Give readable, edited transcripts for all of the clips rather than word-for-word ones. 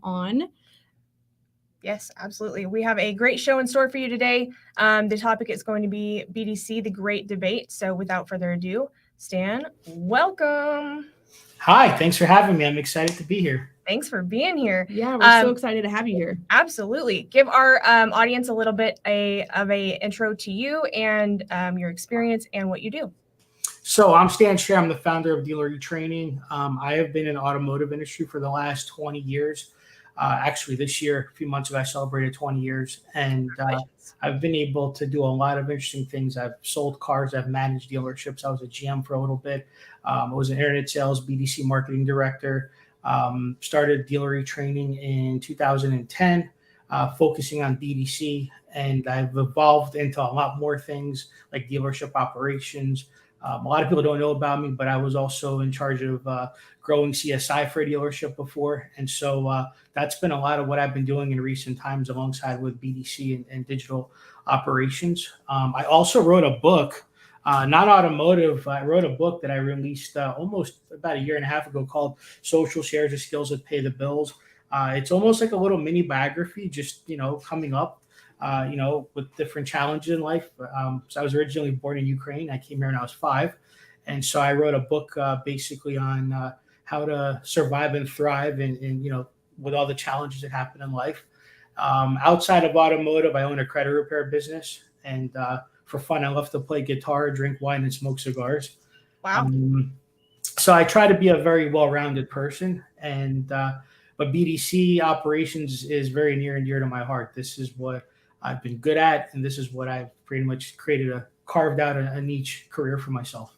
on. Yes, absolutely. We have a great show in store for you today. The topic is going to be BDC, the Great Debate. So without further ado, Stan, welcome. Hi, thanks for having me. I'm excited to be here. Thanks for being here. Yeah, we're so excited to have you here. Absolutely. Give our audience a little bit of a intro to you and your experience and what you do. So I'm Stan Sher. I'm the founder of Dealer eTraining. I have been in the automotive industry for the last 20 years. Actually, this year, a few months ago, I celebrated 20 years. And I've been able to do a lot of interesting things. I've sold cars. I've managed dealerships. I was a GM for a little bit. I was an internet sales BDC marketing director. Started Dealer eTraining in 2010, focusing on BDC. And I've evolved into a lot more things like dealership operations. A lot of people don't know about me, but I was also in charge of growing CSI for a dealership before. And so that's been a lot of what I've been doing in recent times alongside with BDC and digital operations. I also wrote a book, not automotive. I wrote a book that I released almost about a year and a half ago called Social Shares of Skills That Pay the Bills. It's almost like a little mini biography, just, coming up. With different challenges in life. So I was originally born in Ukraine. I came here when I was 5. And so I wrote a book basically on how to survive and thrive and with all the challenges that happen in life. Outside of automotive, I own a credit repair business. And for fun, I love to play guitar, drink wine, and smoke cigars. Wow. So I try to be a very well-rounded person. But BDC operations is very near and dear to my heart. This is what I've been good at, and this is what I've pretty much carved out a niche career for myself.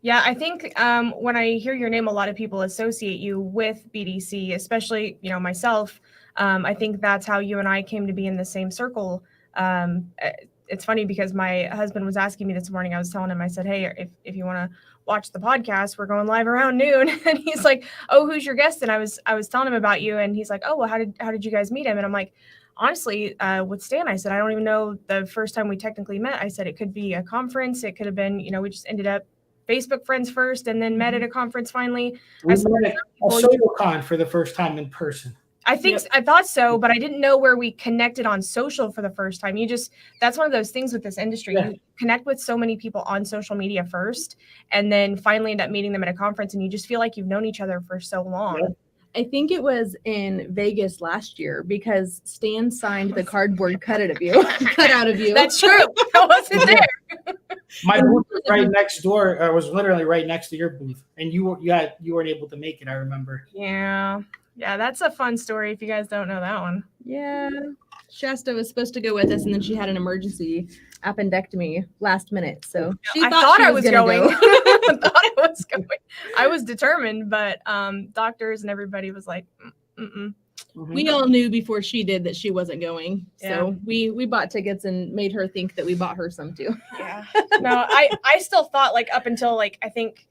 Yeah, I think when I hear your name, a lot of people associate you with BDC, especially, myself. I think that's how you and I came to be in the same circle. It's funny because my husband was asking me this morning. I was telling him, I said, hey, if you want to watch the podcast, we're going live around noon. And he's like, oh, who's your guest? And I was telling him about you. And he's like, oh, well, how did you guys meet him? And I'm like, honestly, with Stan, I said, I don't even know the first time we technically met. I said, it could be a conference. It could have been, we just ended up Facebook friends first and then met at a conference finally. We met at a SocialCon for the first time in person. I think I thought so, but I didn't know where we connected on social for the first time. That's one of those things with this industry. Yeah. You connect with so many people on social media first, and then finally end up meeting them at a conference, and you just feel like you've known each other for so long. Yeah. I think it was in Vegas last year because Stan signed the cardboard cutout of you. That's true. I wasn't there. My booth was right next door. I was literally right next to your booth, and you weren't able to make it. I remember. Yeah, that's a fun story if you guys don't know that one. Yeah. Shasta was supposed to go with us, and then she had an emergency appendectomy last minute. So I thought I was going. I thought I was going. I was determined, but doctors and everybody was like, mm-mm. Mm-hmm. We all knew before she did that she wasn't going. Yeah. So we bought tickets and made her think that we bought her some too. Yeah. No, I still thought up until I think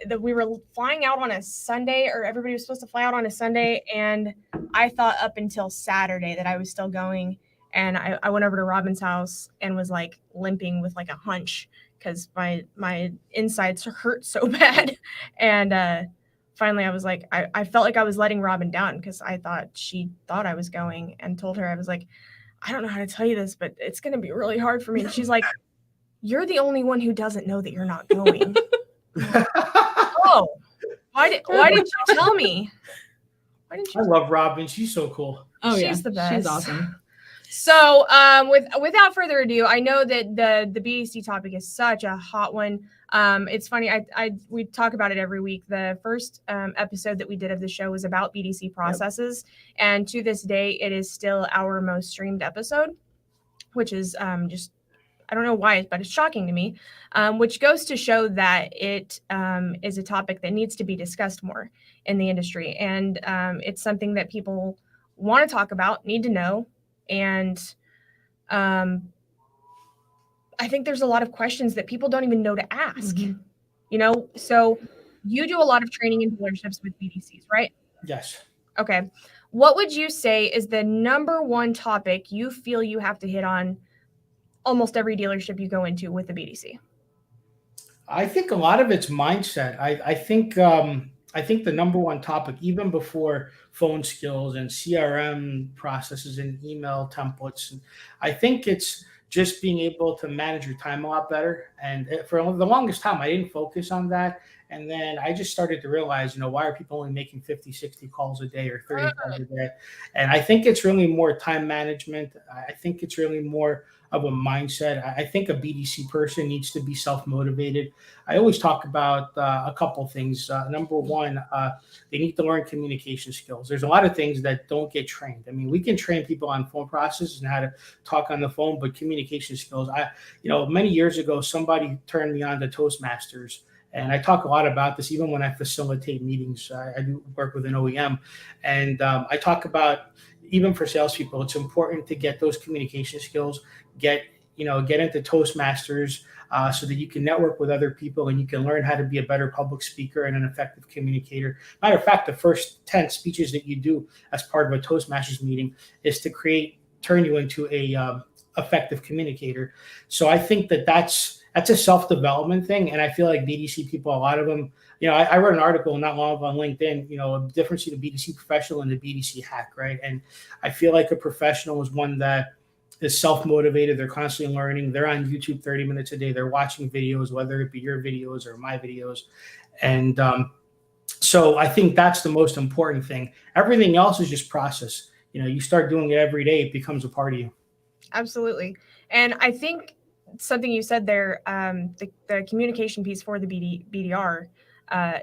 that we were flying out on a Sunday, or everybody was supposed to fly out on a Sunday. And I thought up until Saturday that I was still going. And I went over to Robin's house and was limping with a hunch because my insides hurt so bad. And finally I was I felt like I was letting Robin down because I thought she thought I was going, and told her, I was like, I don't know how to tell you this, but it's going to be really hard for me. And she's like, you're the only one who doesn't know that you're not going. Oh, why didn't you tell me? I love Robin. She's so cool. Oh, she's the best. She's awesome. So, without further ado, I know that the BDC topic is such a hot one. It's funny. We talk about it every week. The first episode that we did of the show was about BDC processes, and to this day, it is still our most streamed episode, which is just. I don't know why, but it's shocking to me, which goes to show that it is a topic that needs to be discussed more in the industry. And it's something that people want to talk about, need to know. And I think there's a lot of questions that people don't even know to ask, So you do a lot of training in dealerships with BDCs, right? Yes. Okay. What would you say is the number one topic you feel you have to hit on almost every dealership you go into with the BDC? I think a lot of it's mindset. I think I think the number one topic, even before phone skills and CRM processes and email templates, I think it's just being able to manage your time a lot better. And for the longest time, I didn't focus on that. And then I just started to realize, why are people only making 50, 60 calls a day or 30 calls a day? And I think it's really more time management. I think it's really more of a mindset. I think a BDC person needs to be self-motivated. I always talk about a couple things. Number one, they need to learn communication skills. There's a lot of things that don't get trained. I mean, we can train people on phone processes and how to talk on the phone, but communication skills. Many years ago, somebody turned me on to Toastmasters. And I talk a lot about this, even when I facilitate meetings. I do work with an OEM, and I talk about, even for salespeople, it's important to get those communication skills, get into Toastmasters so that you can network with other people and you can learn how to be a better public speaker and an effective communicator. Matter of fact, the first 10 speeches that you do as part of a Toastmasters meeting is to turn you into a effective communicator. So I think that's a self-development thing. And I feel like BDC people, a lot of them, I wrote an article not long ago on LinkedIn, a difference between a BDC professional and a BDC hack, right? And I feel like a professional is one that is self-motivated. They're constantly learning. They're on YouTube 30 minutes a day. They're watching videos, whether it be your videos or my videos. And so I think that's the most important thing. Everything else is just process. You start doing it every day, it becomes a part of you. Absolutely. And I think something you said there, the communication piece for the BDR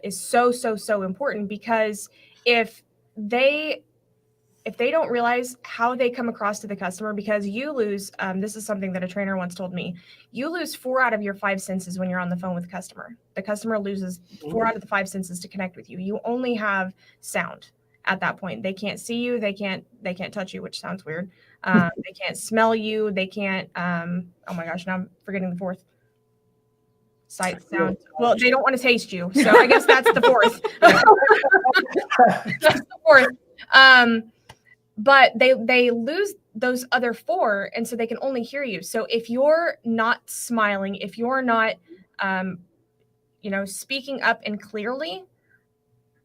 is so important, because if they don't realize how they come across to the customer, because you lose, this is something that a trainer once told me, you lose 4 out of your 5 senses when you're on the phone with a customer. The customer loses 4 out of the 5 senses to connect with you. You only have sound at that point. They can't see you. They can't touch you, which sounds weird. They can't smell you. They can't, oh my gosh, now I'm forgetting the 4th. Sight, sound. Well, they don't want to taste you. So I guess that's the 4th. That's the 4th. But they lose those other 4, and so they can only hear you. So if you're not smiling, if you're not, speaking up and clearly,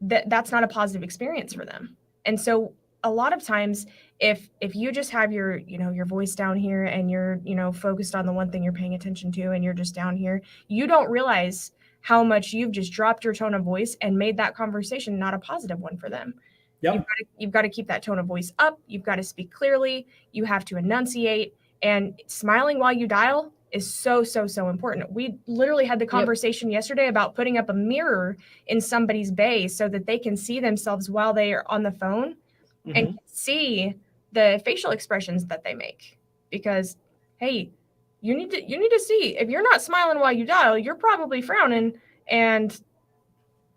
that's not a positive experience for them. And so a lot of times, if you just have your voice down here and you're, focused on the one thing you're paying attention to, and you're just down here, you don't realize how much you've just dropped your tone of voice and made that conversation not a positive one for them. Yep. You've got to keep that tone of voice up. You've got to speak clearly. You have to enunciate, and smiling while you dial is so important. We literally had the conversation yesterday about putting up a mirror in somebody's bay so that they can see themselves while they are on the phone and see the facial expressions that they make. Because, hey, you need to see, if you're not smiling while you dial, you're probably frowning. And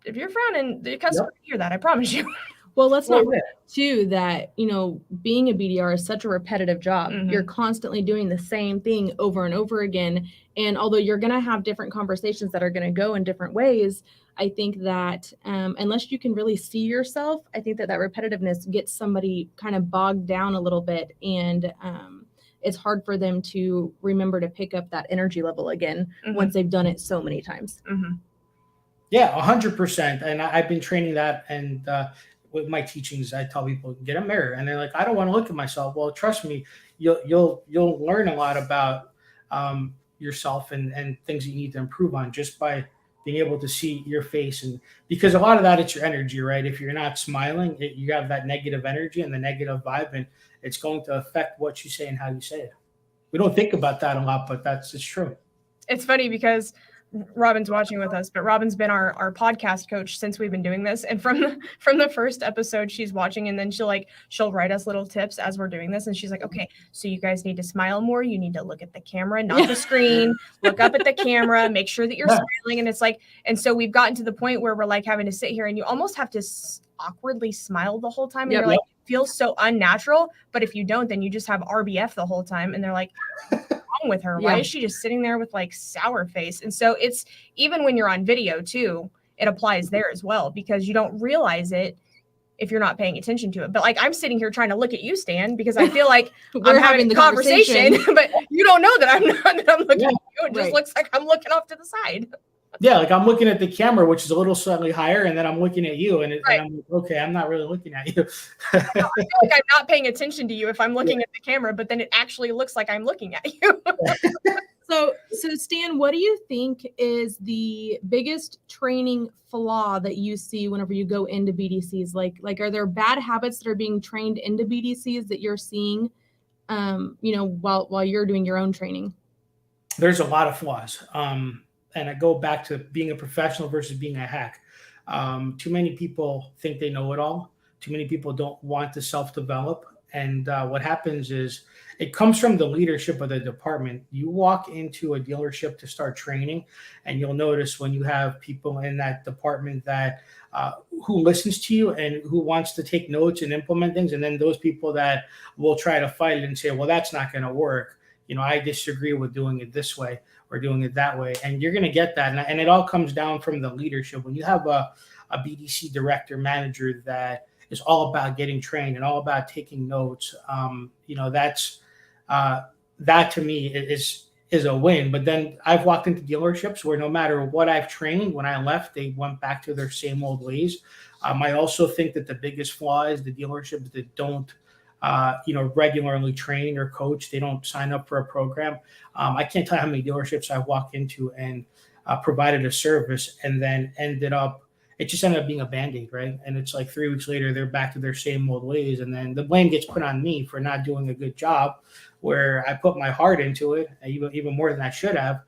if you're frowning, the customer can hear that, I promise you. Well, let's not forget too that, being a BDR is such a repetitive job. Mm-hmm. You're constantly doing the same thing over and over again. And although you're going to have different conversations that are going to go in different ways, I think that unless you can really see yourself, I think that repetitiveness gets somebody kind of bogged down a little bit. And it's hard for them to remember to pick up that energy level again once they've done it so many times. Mm-hmm. Yeah, 100%. And I've been training that. And with my teachings, I tell people, get a mirror, and they're like, I don't want to look at myself. Well, trust me, you'll learn a lot about yourself and things you need to improve on just by being able to see your face. And because a lot of that, it's your energy, right? If you're not smiling, you have that negative energy and the negative vibe, and it's going to affect what you say and how you say it. We don't think about that a lot, but it's true. It's funny because Robin's watching with us, but Robin's been our podcast coach since we've been doing this. And from the first episode, she's watching, and then she'll write us little tips as we're doing this. And she's like, okay, so you guys need to smile more. You need to look at the camera, not the screen. Look up at the camera, make sure that you're smiling. And it's like, and so we've gotten to the point where we're having to sit here, and you almost have to awkwardly smile the whole time. And you're like, it feels so unnatural. But if you don't, then you just have RBF the whole time. And they're like, with her, why is she just sitting there with sour face? And so it's, even when you're on video too, it applies there as well, because you don't realize it if you're not paying attention to it. But I'm sitting here trying to look at you, Stan, because I feel like I'm having the conversation, but you don't know that I'm looking at you. It just looks like I'm looking off to the side. Yeah, like I'm looking at the camera, which is a little slightly higher, and then I'm looking at you, and I'm like, okay, I'm not really looking at you. I feel like I'm not paying attention to you if I'm looking at the camera, but then it actually looks like I'm looking at you. So Stan, what do you think is the biggest training flaw that you see whenever you go into BDCs? Like, are there bad habits that are being trained into BDCs that you're seeing, while you're doing your own training? There's a lot of flaws. And I go back to being a professional versus being a hack. Too many people think they know it all. Too many people don't want to self-develop. And what happens is it comes from the leadership of the department. You walk into a dealership to start training, and you'll notice when you have people in that department that who listens to you and who wants to take notes and implement things, and then those people that will try to fight it and say, well, that's not going to work. I disagree with doing it this way or doing it that way. And you're going to get that. And it all comes down from the leadership. When you have a BDC director, manager that is all about getting trained and all about taking notes, that's that to me is a win. But then I've walked into dealerships where no matter what I've trained, when I left, they went back to their same old ways. I also think that the biggest flaw is the dealerships that don't regularly train or coach. They don't sign up for a program. I can't tell you how many dealerships I walked into and provided a service and then it just ended up being a Band-Aid, right? And it's like 3 weeks later, they're back to their same old ways. And then the blame gets put on me for not doing a good job where I put my heart into it, even more than I should have.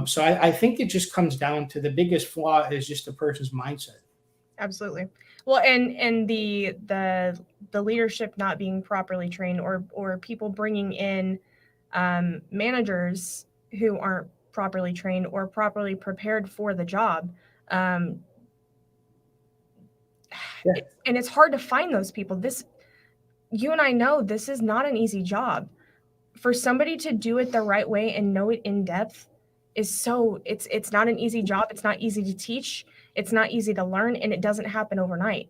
So I think it just comes down to the biggest flaw is just the person's mindset. Absolutely. Well, and the leadership not being properly trained or people bringing in managers who aren't properly trained or properly prepared for the job. And it's hard to find those people. You and I know this is not an easy job. For somebody to do it the right way and know it in depth it's not an easy job. It's not easy to teach. It's not easy to learn, and it doesn't happen overnight.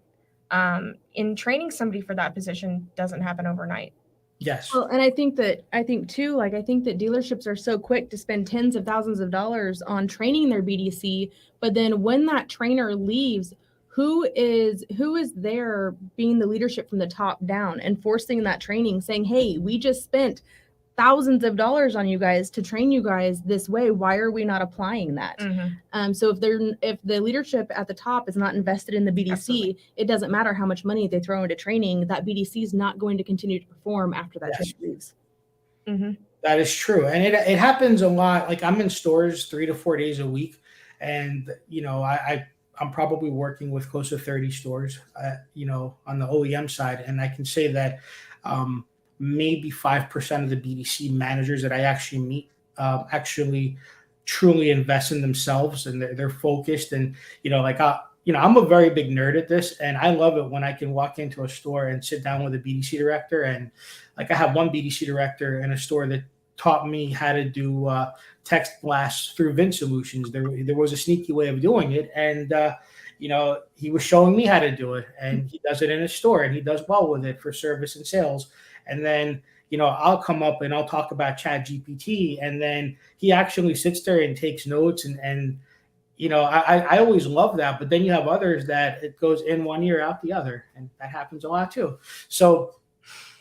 In training somebody for that position doesn't happen overnight. Yes. Well, and I think that dealerships are so quick to spend tens of thousands of dollars on training their BDC, but then when that trainer leaves, who is there being the leadership from the top down, enforcing that training, saying, hey, we just spent thousands of dollars on you guys to train you guys this way. Why are we not applying that? Mm-hmm. So if the leadership at the top is not invested in the BDC, absolutely, it doesn't matter how much money they throw into training. That BDC is not going to continue to perform after that trainer leaves. Mm-hmm. That is true, and it happens a lot. Like I'm in stores 3 to 4 days a week, and I'm probably working with close to 30 stores, on the OEM side, and I can say that. Maybe 5% of the BDC managers that I actually meet actually truly invest in themselves, and they're focused. And I'm a very big nerd at this, and I love it when I can walk into a store and sit down with a BDC director. And I have one BDC director in a store that taught me how to do text blasts through VIN solutions. There was a sneaky way of doing it, and he was showing me how to do it, and he does it in his store, and he does well with it for service and sales. And then, I'll come up and I'll talk about ChatGPT, and then he actually sits there and takes notes. And I always love that. But then you have others that it goes in one ear, out the other. And that happens a lot too. So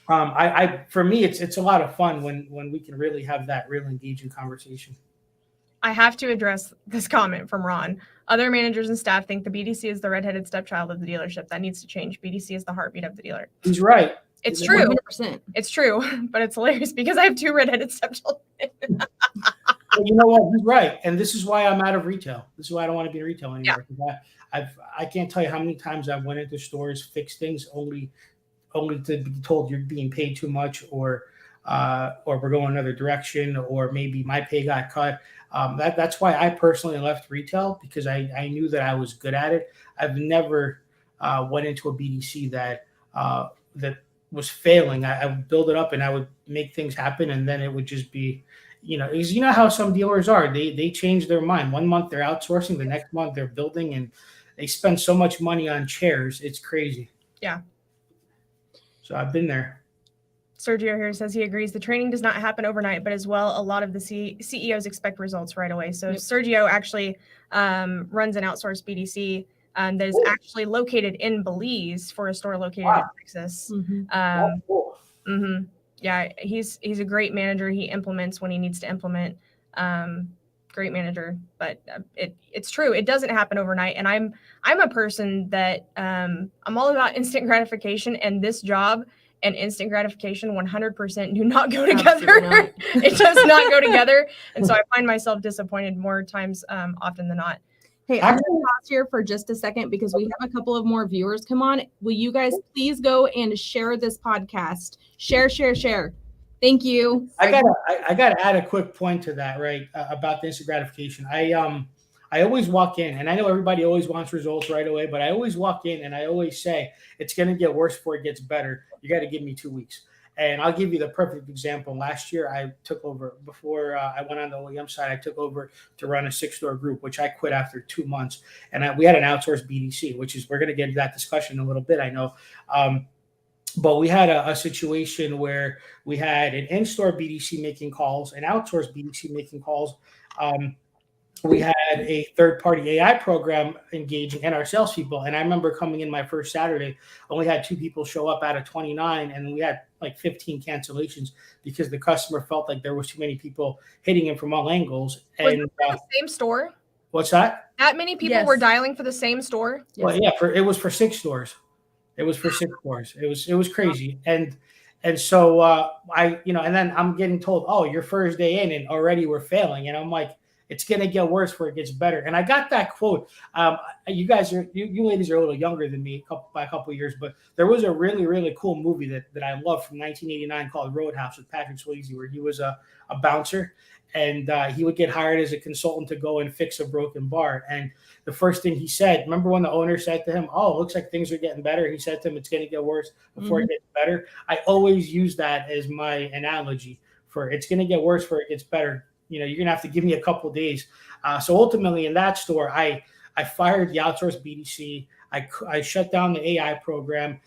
for me, it's a lot of fun when we can really have that real engaging conversation. I have to address this comment from Ron. Other managers and staff think the BDC is the redheaded stepchild of the dealership. That needs to change. BDC is the heartbeat of the dealer. He's right. It's true. 100%. It's true, but it's hilarious because I have 2 redheaded stepchildren. Well, you know what? He's right. And this is why I'm out of retail. This is why I don't want to be in retail anymore. Yeah. I can't tell you how many times I went into stores, fixed things only to be told you're being paid too much, or we're going another direction, or maybe my pay got cut. That's why I personally left retail, because I knew that I was good at it. I've never went into a BDC that was failing. I would build it up and I would make things happen, and then it would just be, because how some dealers are. They change their mind. 1 month they're outsourcing, the next month they're building, and they spend so much money on chairs. It's crazy. Yeah. So I've been there. Sergio here says he agrees. The training does not happen overnight, but as well, a lot of the CEOs expect results right away. So Sergio actually runs an outsource BDC that is actually located in Belize for a store located in Texas. Yeah, he's a great manager. He implements when he needs to implement. Great manager, but it's true. It doesn't happen overnight. And I'm a person that I'm all about instant gratification, and this job and instant gratification 100% do not go together. It does not go together. And so I find myself disappointed more times often than not. Hey, I'm going to pause here for just a second because we have a couple of more viewers come on. Will you guys please go and share this podcast? Share. Thank you. I gotta add a quick point to that, right? About the instant gratification. I always walk in, and I know everybody always wants results right away, but I always walk in and I always say it's going to get worse before it gets better. You got to give me 2 weeks. And I'll give you the perfect example. Last year, I took over before I went on the OEM side. I took over to run a 6-store group, which I quit after 2 months. And we had an outsourced BDC, which is, we're going to get into that discussion in a little bit, I know. But we had a situation where we had an in-store BDC making calls, an outsourced BDC making calls. We had a third-party AI program engaging and our salespeople. And I remember coming in my first Saturday, only had 2 people show up out of 29, and we had like 15 cancellations because the customer felt like there was too many people hitting him from all angles. And was it the same store? What's that? That many people were dialing for the same store? Well, yeah, it was for 6 stores. It was for 6 stores. It was crazy. And so and then I'm getting told, oh, your first day in and already we're failing. And I'm like, it's going to get worse before it gets better. And I got that quote. You ladies are a little younger than me by a couple of years, but there was a really, really cool movie that I loved from 1989 called Roadhouse with Patrick Swayze, where he was a bouncer, and he would get hired as a consultant to go and fix a broken bar. And the first thing he said, remember when the owner said to him, oh, it looks like things are getting better. He said to him, it's going to get worse before it gets better. I always use that as my analogy for it's going to get worse before it gets better. You're going to have to give me a couple of days. So ultimately in that store, I fired the outsourced BDC. I shut down the AI program.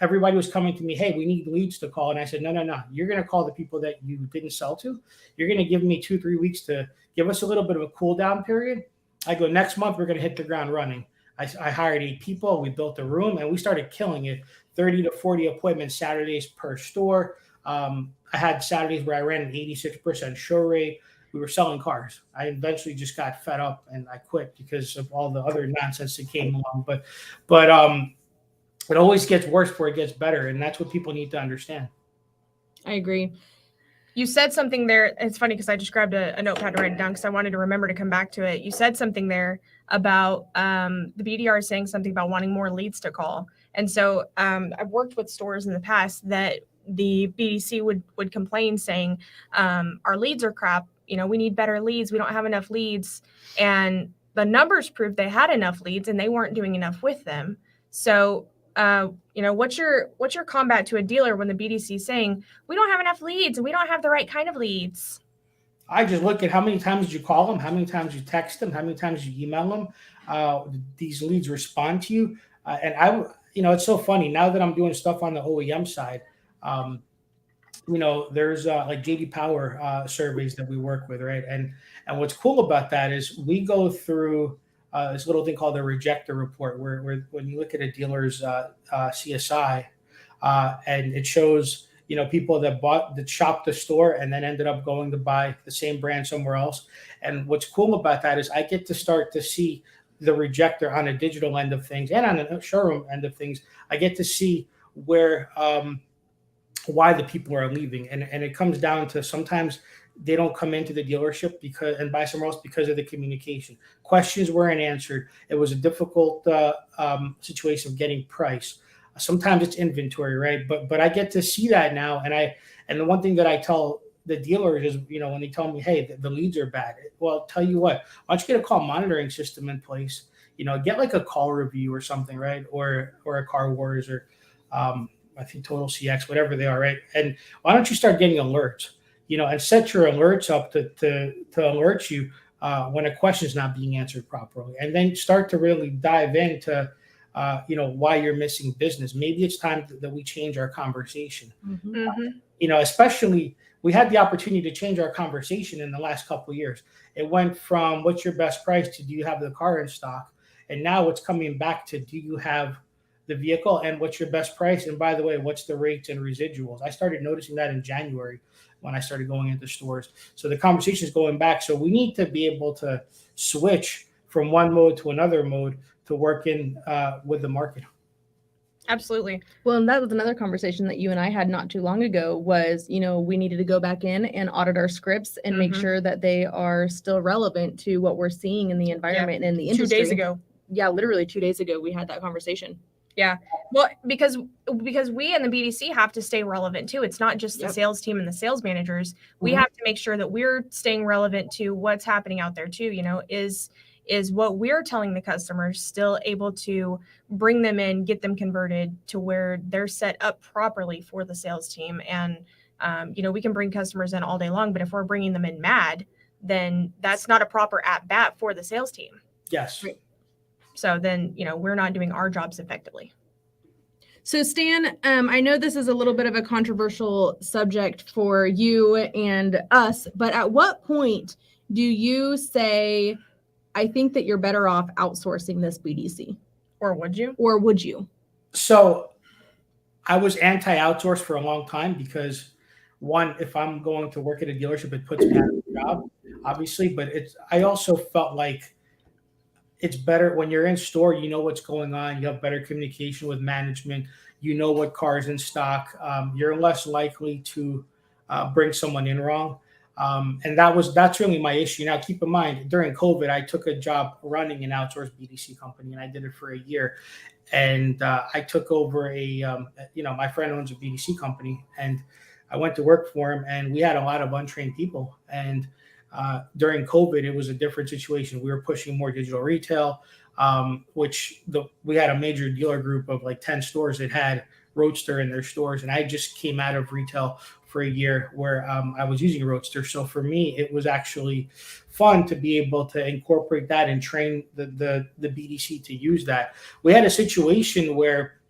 Everybody was coming to me, hey, we need leads to call. And I said, no. You're going to call the people that you didn't sell to. You're going to give me 2-3 weeks to give us a little bit of a cool down period. I go, next month, we're going to hit the ground running. I hired 8 people. We built a room and we started killing it. 30 to 40 appointments Saturdays per store. I had Saturdays where I ran an 86% show rate. We were selling cars. I eventually just got fed up and I quit because of all the other nonsense that came along. But it always gets worse before it gets better. And that's what people need to understand. I agree. You said something there. It's funny because I just grabbed a notepad to write it down because I wanted to remember to come back to it. You said something there about the BDR saying something about wanting more leads to call. And so I've worked with stores in the past that the BDC would complain saying, our leads are crap. We need better leads. We don't have enough leads. And the numbers proved they had enough leads and they weren't doing enough with them. So, what's your combat to a dealer when the BDC is saying, we don't have enough leads and we don't have the right kind of leads? I just look at how many times you call them, how many times you text them, how many times you email them. These leads respond to you. And it's so funny now that I'm doing stuff on the OEM side. There's like JD Power surveys that we work with, right? And what's cool about that is we go through this little thing called a rejector report, where when you look at a dealer's CSI, and it shows people that shopped the store and then ended up going to buy the same brand somewhere else. And what's cool about that is I get to start to see the rejector on a digital end of things and on a showroom end of things. I get to see where why the people are leaving. And it comes down to sometimes they don't come into the dealership and buy somewhere else because of the communication. Questions weren't answered. It was a difficult situation of getting price. Sometimes it's inventory, right? But I get to see that now. And the one thing that I tell the dealers is, when they tell me, hey, the leads are bad. Well, I'll tell you what, why don't you get a call monitoring system in place? Get like a call review or something, right? Or a Car Wars or I think Total CX, whatever they are, right? And why don't you start getting alerts, and set your alerts up to alert you when a question is not being answered properly, and then start to really dive into why you're missing business. Maybe it's time that we change our conversation. Especially we had the opportunity to change our conversation in the last couple of years. It went from what's your best price to do you have the car in stock? And now it's coming back to do you have the vehicle and what's your best price? And by the way, what's the rates and residuals? I started noticing that in January when I started going into stores. So the conversation is going back. So we need to be able to switch from one mode to another mode to work in with the market. Absolutely. Well, and that was another conversation that you and I had not too long ago was, we needed to go back in and audit our scripts and make sure that they are still relevant to what we're seeing in the environment and in the industry. 2 days ago. Yeah, literally 2 days ago, we had that conversation. Yeah. Well, because we in the BDC have to stay relevant too. It's not just the sales team and the sales managers. We have to make sure that we're staying relevant to what's happening out there too. Is what we're telling the customers still able to bring them in, get them converted to where they're set up properly for the sales team. And, we can bring customers in all day long, but if we're bringing them in mad, then that's not a proper at bat for the sales team. Yes. So then, we're not doing our jobs effectively. So Stan, I know this is a little bit of a controversial subject for you and us, but at what point do you say, I think that you're better off outsourcing this BDC? Or would you? So I was anti-outsource for a long time because one, if I'm going to work at a dealership, it puts me out of a job, obviously, but I also felt like it's better when you're in store, you know what's going on. You have better communication with management. You know what cars in stock. You're less likely to bring someone in wrong. And that's really my issue. Now, keep in mind, during COVID, I took a job running an outsourced BDC company, and I did it for a year. And I took over my friend owns a BDC company, and I went to work for him, and we had a lot of untrained people. And during COVID, it was a different situation. We were pushing more digital retail, we had a major dealer group of like 10 stores that had Roadster in their stores. And I just came out of retail for a year where I was using Roadster. So for me, it was actually fun to be able to incorporate that and train the BDC to use that. We had a situation where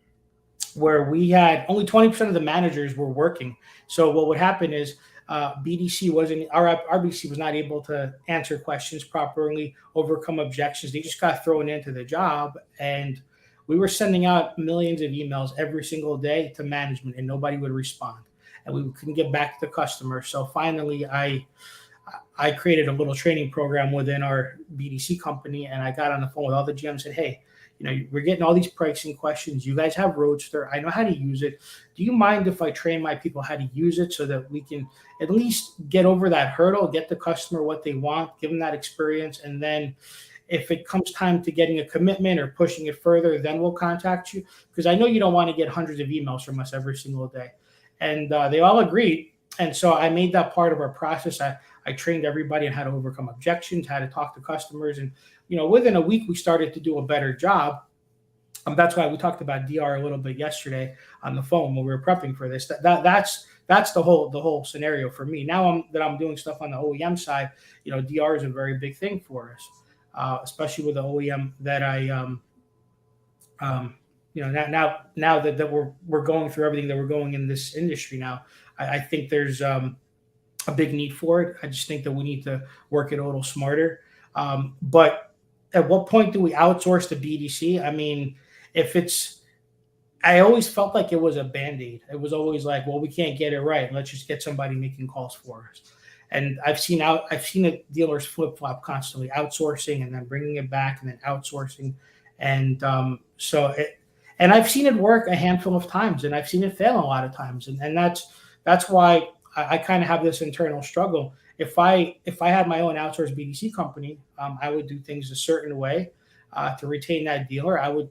we had only 20% of the managers were working. So what would happen is our BDC was not able to answer questions properly, overcome objections. They just got thrown into the job, and we were sending out millions of emails every single day to management, and nobody would respond, and we couldn't get back to the customer. So finally, I created a little training program within our BDC company, and I got on the phone with all the GMs and said, hey, we're getting all these pricing questions. You guys have Roadster. I know how to use it. Do you mind if I train my people how to use it so that we can at least get over that hurdle, get the customer what they want, give them that experience, and then if it comes time to getting a commitment or pushing it further, then we'll contact you, because I know you don't want to get hundreds of emails from us every single day. And they all agreed. And so I made that part of our process. I trained everybody on how to overcome objections, how to talk to customers. And, within a week, we started to do a better job. That's why we talked about DR a little bit yesterday on the phone when we were prepping for this. That's the whole scenario for me. Now I'm doing stuff on the OEM side. DR is a very big thing for us, especially with the OEM that now that we're going through everything that we're going in this industry now. I think there's a big need for it. I just think that we need to work it a little smarter. But at what point do we outsource the BDC? I mean, I always felt like it was a Band-Aid. It was always like, well, we can't get it right. Let's just get somebody making calls for us. And I've seen the dealers flip-flop constantly, outsourcing and then bringing it back and then outsourcing. And and I've seen it work a handful of times, and I've seen it fail a lot of times. And that's why I kind of have this internal struggle. If I had my own outsourced BDC company, I would do things a certain way to retain that dealer. I would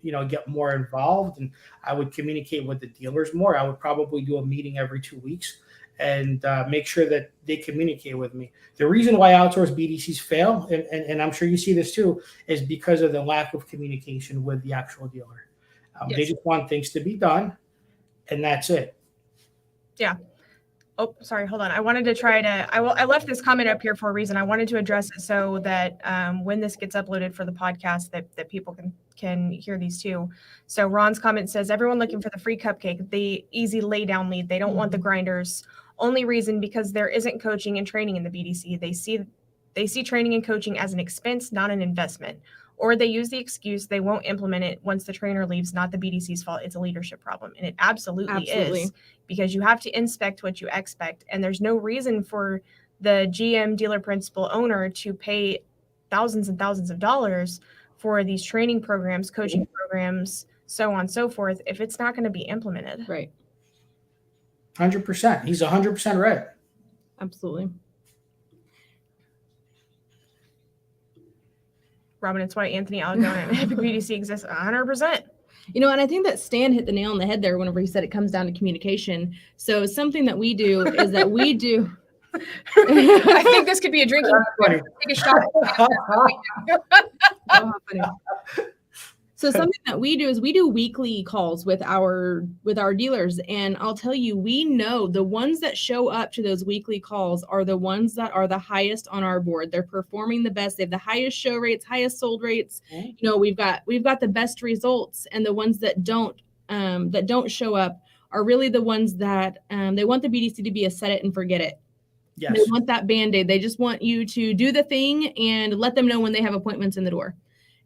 get more involved, and I would communicate with the dealers more. I would probably do a meeting every 2 weeks and make sure that they communicate with me. The reason why outsourced BDCs fail, and I'm sure you see this too, is because of the lack of communication with the actual dealer. Yes. They just want things to be done, and that's it. Yeah. Oh, sorry. Hold on. I wanted to try to. I left this comment up here for a reason. I wanted to address it so that when this gets uploaded for the podcast, that people can hear these too. So Ron's comment says, "Everyone looking for the free cupcake, the easy lay down lead. They don't want the grinders. Only reason because there isn't coaching and training in the BDC. They see training and coaching as an expense, not an investment." Or they use the excuse they won't implement it once the trainer leaves. Not the BDC's fault. It's a leadership problem. And it absolutely is, because you have to inspect what you expect. And there's no reason for the GM, dealer, principal, owner to pay thousands and thousands of dollars for these training programs, coaching programs, so on and so forth, if it's not going to be implemented. Right. 100%. He's 100% right. Absolutely. Robin, it's why Anthony Alagona and Epic BDC exists 100%. You know, and I think that Stan hit the nail on the head there whenever he said it comes down to communication. So something that we do is that we do. I think this could be a drinking. Take a shot. So something that we do is we do weekly calls with our dealers. And I'll tell you, we know the ones that show up to those weekly calls are the ones that are the highest on our board. They're performing the best. They have the highest show rates, highest sold rates. You know, we've got the best results, and the ones that don't show up are really the ones that they want the BDC to be a set it and forget it. Yes. They want that Band-Aid. They just want you to do the thing and let them know when they have appointments in the door.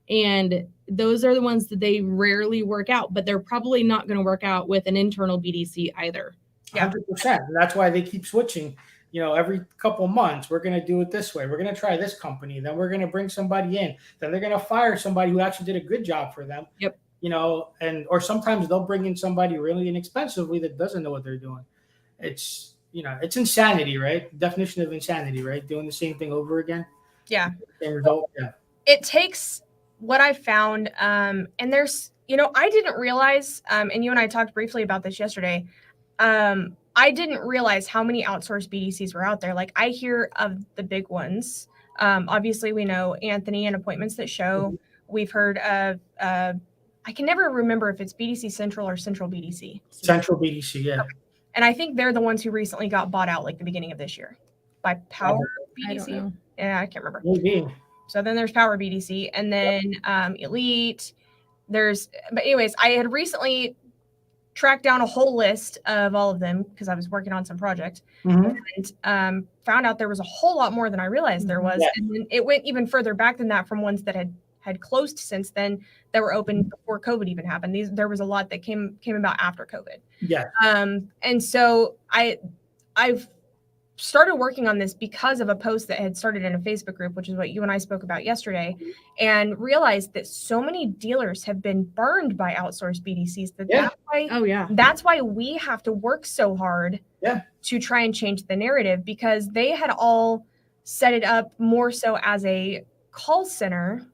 And those are the ones that they rarely work out, but they're probably not going to work out with an internal BDC either. 100%. That's why they keep switching. You know, every couple of months, we're going to do it this way. We're going to try this company. Then we're going to bring somebody in. Then they're going to fire somebody who actually did a good job for them. Yep. You know, or sometimes they'll bring in somebody really inexpensively that doesn't know what they're doing. It's, you know, it's insanity, right? Definition of insanity, right? Doing the same thing over again. Yeah. Same result. Yeah. It takes what I found, and there's, you know, I didn't realize, and you and I talked briefly about this yesterday. I didn't realize how many outsourced BDCs were out there. Like, I hear of the big ones. Obviously, we know Anthony and Appointments That Show. Mm-hmm. We've heard of, I can never remember if it's BDC Central or Central BDC. Central BDC, yeah. Okay. And I think they're the ones who recently got bought out, like the beginning of this year, by Power BDC. I don't know. Yeah, I can't remember. Maybe. So then there's Power BDC, and then Elite. But anyways, I had recently tracked down a whole list of all of them because I was working on some project, and found out there was a whole lot more than I realized there was. Yeah. And then it went even further back than that, from ones that had closed since then that were open before COVID even happened. There was a lot that came about after COVID. Yeah. And so I've started working on this because of a post that had started in a Facebook group, which is what you and I spoke about yesterday, and realized that so many dealers have been burned by outsourced BDCs that's why we have to work so hard to try and change the narrative, because they had all set it up more so as a call center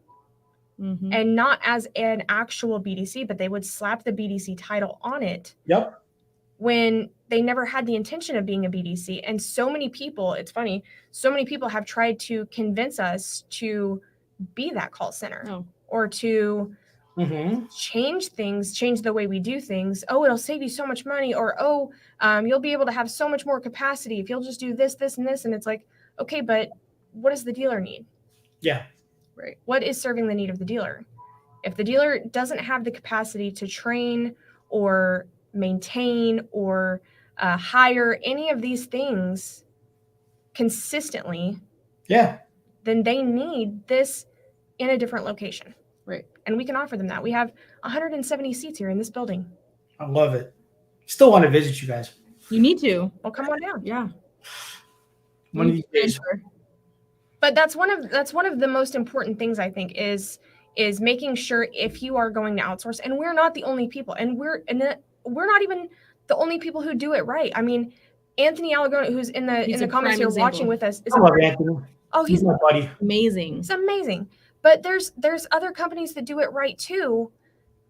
and not as an actual BDC, but they would slap the BDC title on it. Yep. When they never had the intention of being a BDC. And so many people, it's funny, so many people have tried to convince us to be that call center or to change things, change the way we do things. Oh, it'll save you so much money. Or, you'll be able to have so much more capacity if you'll just do this, this, and this. And it's like, okay, but what does the dealer need? Yeah. Right. What is serving the need of the dealer? If the dealer doesn't have the capacity to train or maintain or hire any of these things consistently, then they need this in a different location. Right. And we can offer them that. We have 170 seats here in this building. I love it. Still want to visit you guys. You need to. Well, come on down. Yeah. One of these days. But that's one of the most important things, I think, is making sure, if you are going to outsource, and we're not the only people, and we're not even the only people who do it right. I mean, Anthony Alagona, who's in the comments here watching with us, is Anthony. Oh, he's my buddy. Amazing. It's amazing. But there's other companies that do it right too.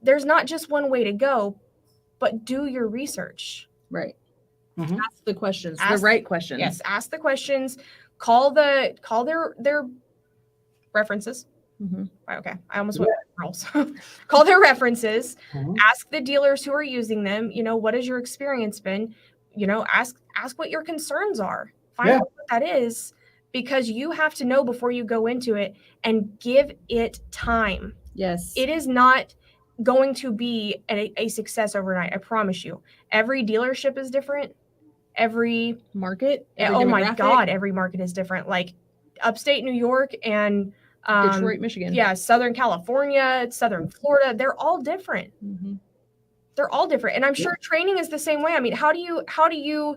There's not just one way to go, but do your research. Right. Ask the questions, the right questions. Yes, ask the questions. Call their references. Okay, I almost went rules. Call their references. Ask the dealers who are using them. You know, what has your experience been? ask what your concerns are. Find out what that is, because you have to know before you go into it, and give it time. Yes. It is not going to be a success overnight. I promise you. Every dealership is different. Every market. Every oh my God, every market is different. Like upstate New York and Detroit, Michigan. Yeah, Southern California, Southern Florida. They're all different. Mm-hmm. They're all different. And I'm sure training is the same way. I mean, how do you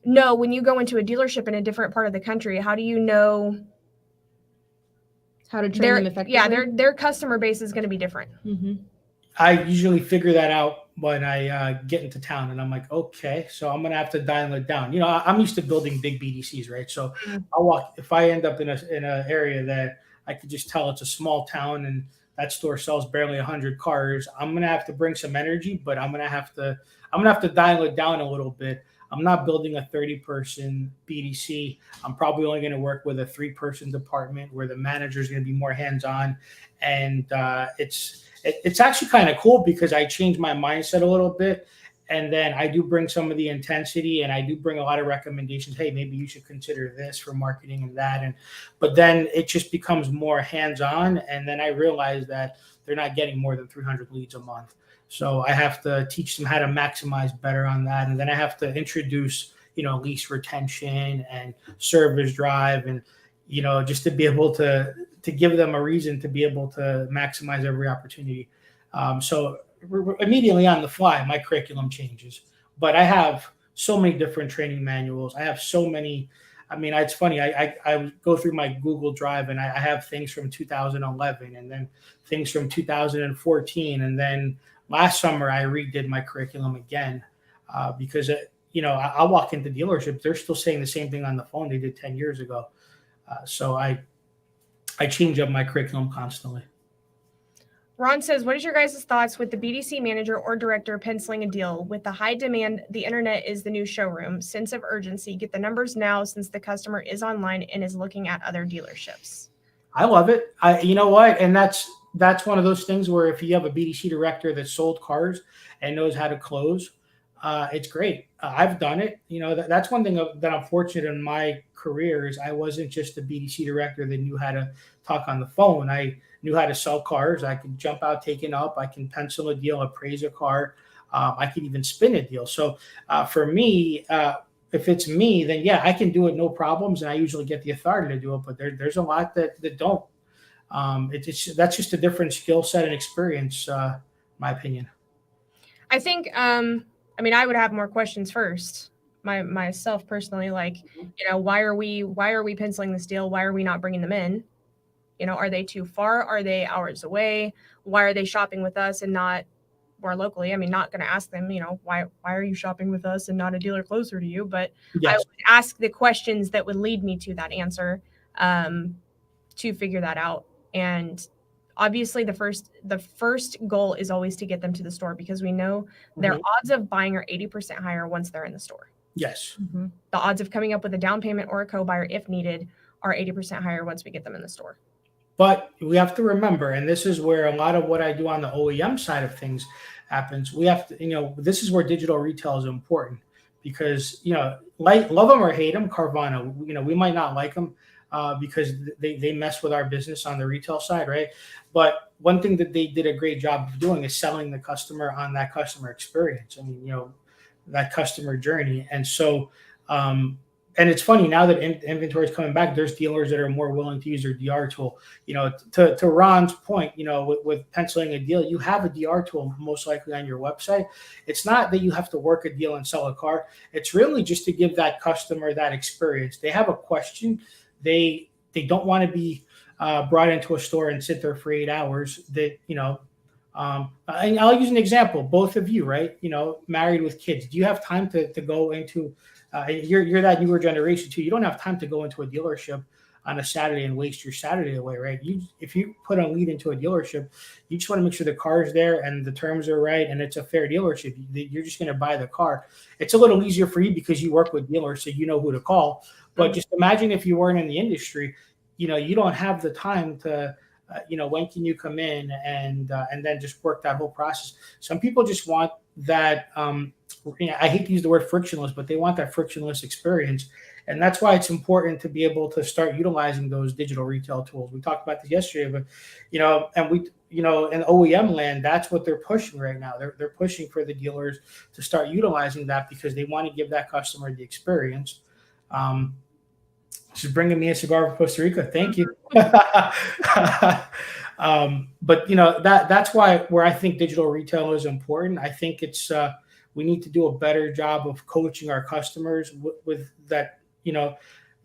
know when you go into a dealership in a different part of the country? How do you know how to train them effectively? Yeah, their customer base is going to be different. Mm-hmm. I usually figure that out when I get into town, and I'm like, okay, so I'm gonna have to dial it down. I'm used to building big BDCs, right? So I'll walk. If I end up in an area that I could just tell it's a small town and that store sells barely 100 cars, I'm gonna have to bring some energy, but I'm gonna have to dial it down a little bit. I'm not building a 30-person BDC. I'm probably only going to work with a 3-person department where the manager is going to be more hands-on, and it's actually kind of cool because I changed my mindset a little bit, and then I do bring some of the intensity, and I do bring a lot of recommendations. Hey, maybe you should consider this for marketing and that, but then it just becomes more hands-on, and then I realize that they're not getting more than 300 leads a month. So I have to teach them how to maximize better on that. And then I have to introduce, lease retention and service drive, and, just to be able to give them a reason to be able to maximize every opportunity. So immediately on the fly, my curriculum changes, but I have so many different training manuals. I have so many. I mean, it's funny. I go through my Google Drive, and I have things from 2011, and then things from 2014, and then last summer I redid my curriculum again because I walk into dealerships, they're still saying the same thing on the phone they did 10 years ago. So I change up my curriculum constantly. Ron says, what is your guys' thoughts with the BDC manager or director penciling a deal? With the high demand, the internet is the new showroom. Sense of urgency. Get the numbers now since the customer is online and is looking at other dealerships. I love it. You know what? And that's one of those things where if you have a BDC director that sold cars and knows how to close, it's great. I've done it. That's one thing that I'm fortunate in my career is I wasn't just a BDC director that knew how to talk on the phone. I knew how to sell cars. I could jump out, take it up. I can pencil a deal, appraise a car. I could even spin a deal. So for me, if it's me, then yeah, I can do it, no problems. And I usually get the authority to do it, but there's a lot that don't. That's just a different skill set and experience, my opinion. I think, I would have more questions first. Myself personally, like, why are we penciling this deal? Why are we not bringing them in? Are they too far? Are they hours away? Why are they shopping with us and not more locally? I mean, not going to ask them, why are you shopping with us and not a dealer closer to you? But yes. I would ask the questions that would lead me to that answer, to figure that out. And obviously the first goal is always to get them to the store, because we know their odds of buying are 80% higher once they're in the store. Yes. Mm-hmm. The odds of coming up with a down payment or a co-buyer if needed are 80% higher once we get them in the store. But we have to remember, and this is where a lot of what I do on the OEM side of things happens. We have to, this is where digital retail is important, because, love them or hate them, Carvana, we might not like them because they mess with our business on the retail side, right? But one thing that they did a great job of doing is selling the customer on that customer experience. I mean, that customer journey. And so, and it's funny now that inventory is coming back, there's dealers that are more willing to use their DR tool. To Ron's point, with penciling a deal, you have a DR tool most likely on your website. It's not that you have to work a deal and sell a car. It's really just to give that customer that experience. They have a question. They don't want to be brought into a store and sit there for 8 hours. And I'll use an example. Both of you, right? Married with kids. Do you have time to go into? You're that newer generation too. You don't have time to go into a dealership on a Saturday and waste your Saturday away, right? If you put a lead into a dealership, you just want to make sure the car is there and the terms are right and it's a fair dealership. You're just going to buy the car. It's a little easier for you because you work with dealers, so you know who to call. But just imagine if you weren't in the industry, you don't have the time to, when can you come in and then just work that whole process. Some people just want that I hate to use the word frictionless, but they want that frictionless experience. And that's why it's important to be able to start utilizing those digital retail tools. We talked about this yesterday, but, and we, in OEM land, that's what they're pushing right now. They're pushing for the dealers to start utilizing that because they want to give that customer the experience. She's bringing me a cigar from Costa Rica. Thank you. But that's where I think digital retail is important. I think it's we need to do a better job of coaching our customers with that.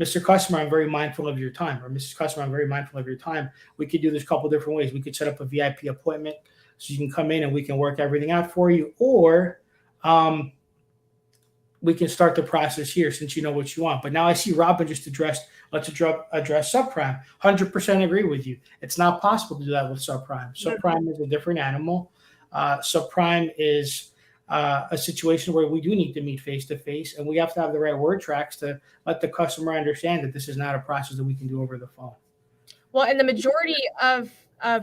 Mr. Customer, I'm very mindful of your time, or Mrs. Customer, I'm very mindful of your time. We could do this a couple different ways. We could set up a VIP appointment so you can come in and we can work everything out for you, or we can start the process here since you know what you want. But now I see Robin just let's address subprime. 100% agree with you. It's not possible to do that with subprime. Subprime is a different animal. Subprime is a situation where we do need to meet face-to-face, and we have to have the right word tracks to let the customer understand that this is not a process that we can do over the phone. Well, and the majority of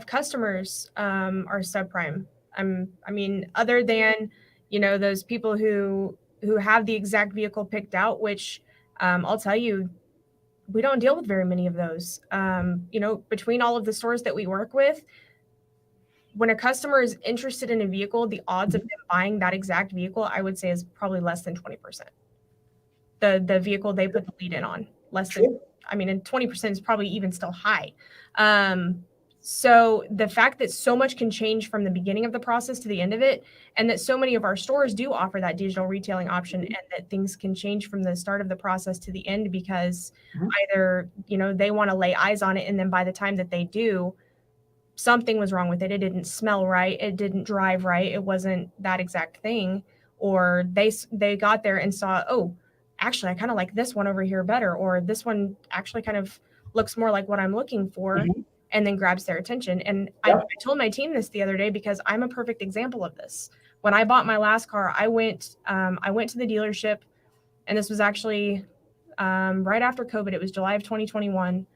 customers are subprime. Other than, those people who have the exact vehicle picked out, which I'll tell you, we don't deal with very many of those. Between all of the stores that we work with, when a customer is interested in a vehicle, the odds of them buying that exact vehicle, I would say, is probably less than 20%. The vehicle they put the lead in on, less than, and 20% is probably even still high. So the fact that so much can change from the beginning of the process to the end of it, and that so many of our stores do offer that digital retailing option, and that things can change from the start of the process to the end because either, they want to lay eyes on it, and then by the time that they do, something was wrong with it. It didn't smell right. It didn't drive right. It wasn't that exact thing. Or they got there and saw, oh, actually, I kind of like this one over here better. Or this one actually kind of looks more like what I'm looking for, and then grabs their attention. And I told my team this the other day because I'm a perfect example of this. When I bought my last car, I went to the dealership, and this was actually right after COVID. It was July of 2021.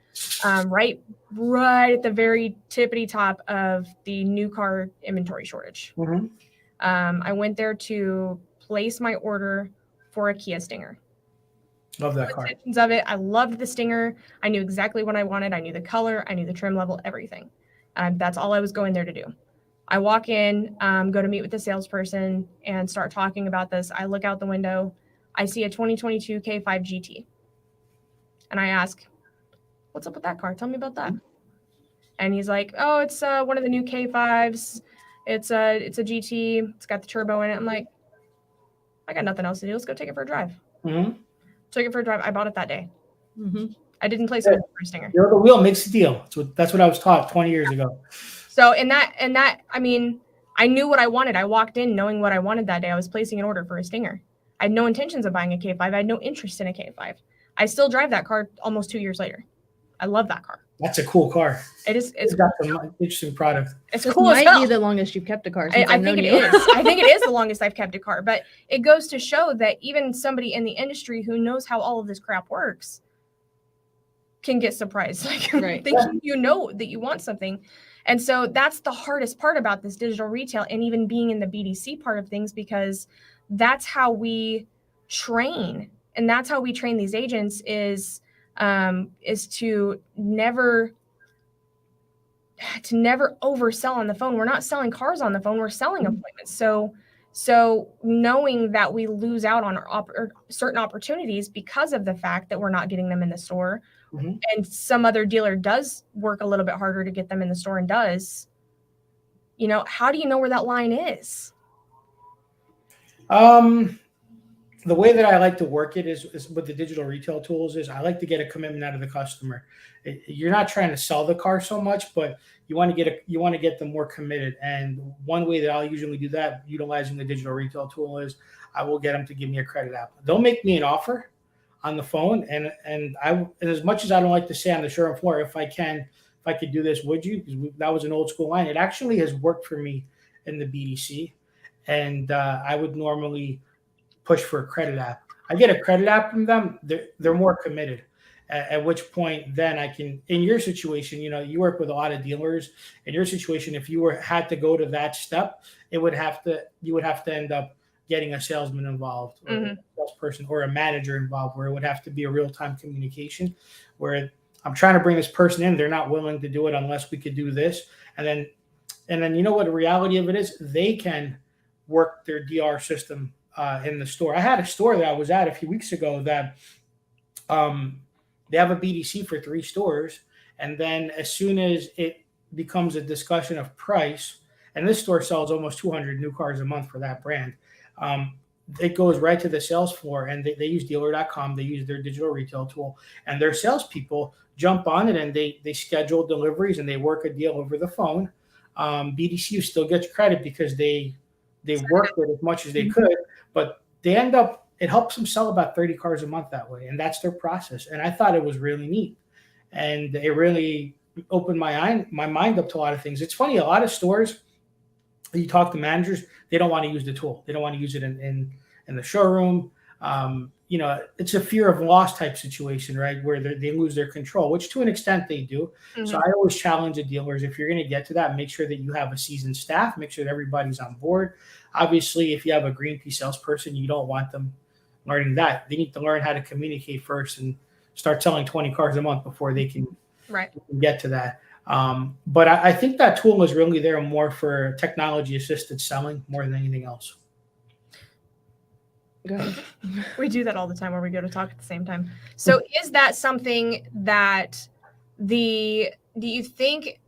Right at the very tippity top of the new car inventory shortage. I went there to place my order for a Kia Stinger. Love that car. Of it. I loved the Stinger. I knew exactly what I wanted. I knew the color. I knew the trim level, everything. That's all I was going there to do. I walk in, go to meet with the salesperson and start talking about this. I look out the window. I see a 2022 K5 GT. And I ask, what's up with that car? Tell me about that. And he's like, oh, it's one of the new K5s. It's a GT. It's got the turbo in it. I'm like, I got nothing else to do. Let's go take it for a drive. Took it for a drive. I bought it that day. I didn't place it for a Stinger. The wheel makes the deal. That's what I was taught 20 years ago. So in that, I knew what I wanted. I walked in knowing what I wanted that day. I was placing an order for a Stinger. I had no intentions of buying a K5. I had no interest in a K5. I still drive that car almost 2 years later. I love that car. That's a cool car. It is. It's got some interesting product. It's this cool might as hell. be the longest you've kept a car. I think it is. I think it is the longest I've kept a car. But it goes to show that even somebody in the industry who knows how all of this crap works can get surprised. Thinking you know that you want something. And so that's the hardest part about this digital retail, and even being in the BDC part of things, because that's how we train. And that's how we train these agents is to never oversell on the phone. We're not selling cars on the phone. We're selling appointments. So knowing that we lose out on certain opportunities because of the fact that we're not getting them in the store, and some other dealer does work a little bit harder to get them in the store and does, how do you know where that line is? The way that I like to work it is with the digital retail tools is I like to get a commitment out of the customer. You're not trying to sell the car so much, but you want to get them more committed. And one way that I'll usually do that, utilizing the digital retail tool, is I will get them to give me a credit app. They'll make me an offer on the phone, and as much as I don't like to say on the showroom floor, if I could do this, would you? Because that was an old school line. It actually has worked for me in the BDC, and I would normally push for a credit app. I get a credit app from them. They're more committed. At which point, then I can. In your situation, you work with a lot of dealers. In your situation, if you had to go to that step, you would have to end up getting a salesman involved or a salesperson or a manager involved, where it would have to be a real-time communication where I'm trying to bring this person in. They're not willing to do it unless we could do this. And then you know what the reality of it is? They can work their DR system in the store. I had a store that I was at a few weeks ago that they have a BDC for 3 stores. And then as soon as it becomes a discussion of price, and this store sells almost 200 new cars a month for that brand, it goes right to the sales floor, and they use dealer.com. They use their digital retail tool, and their salespeople jump on it, and they schedule deliveries, and they work a deal over the phone. BDC still gets credit because they worked it as much as they could, but it helps them sell about 30 cars a month that way, and that's their process. And I thought it was really neat, and it really opened my mind up to a lot of things. It's funny, a lot of stores, you talk to managers, they don't want to use the tool. They don't want to use it in the showroom. It's a fear of loss type situation, right? Where they lose their control, which to an extent they do. Mm-hmm. So I always challenge the dealers, if you're going to get to that, make sure that you have a seasoned staff, make sure that everybody's on board. Obviously, if you have a green pea salesperson, you don't want them learning that. They need to learn how to communicate first and start selling 20 cars a month before they can get to that. But I think that tool is really there more for technology assisted selling more than anything else. Go ahead. We do that all the time where we go to talk at the same time. So is that something that do you think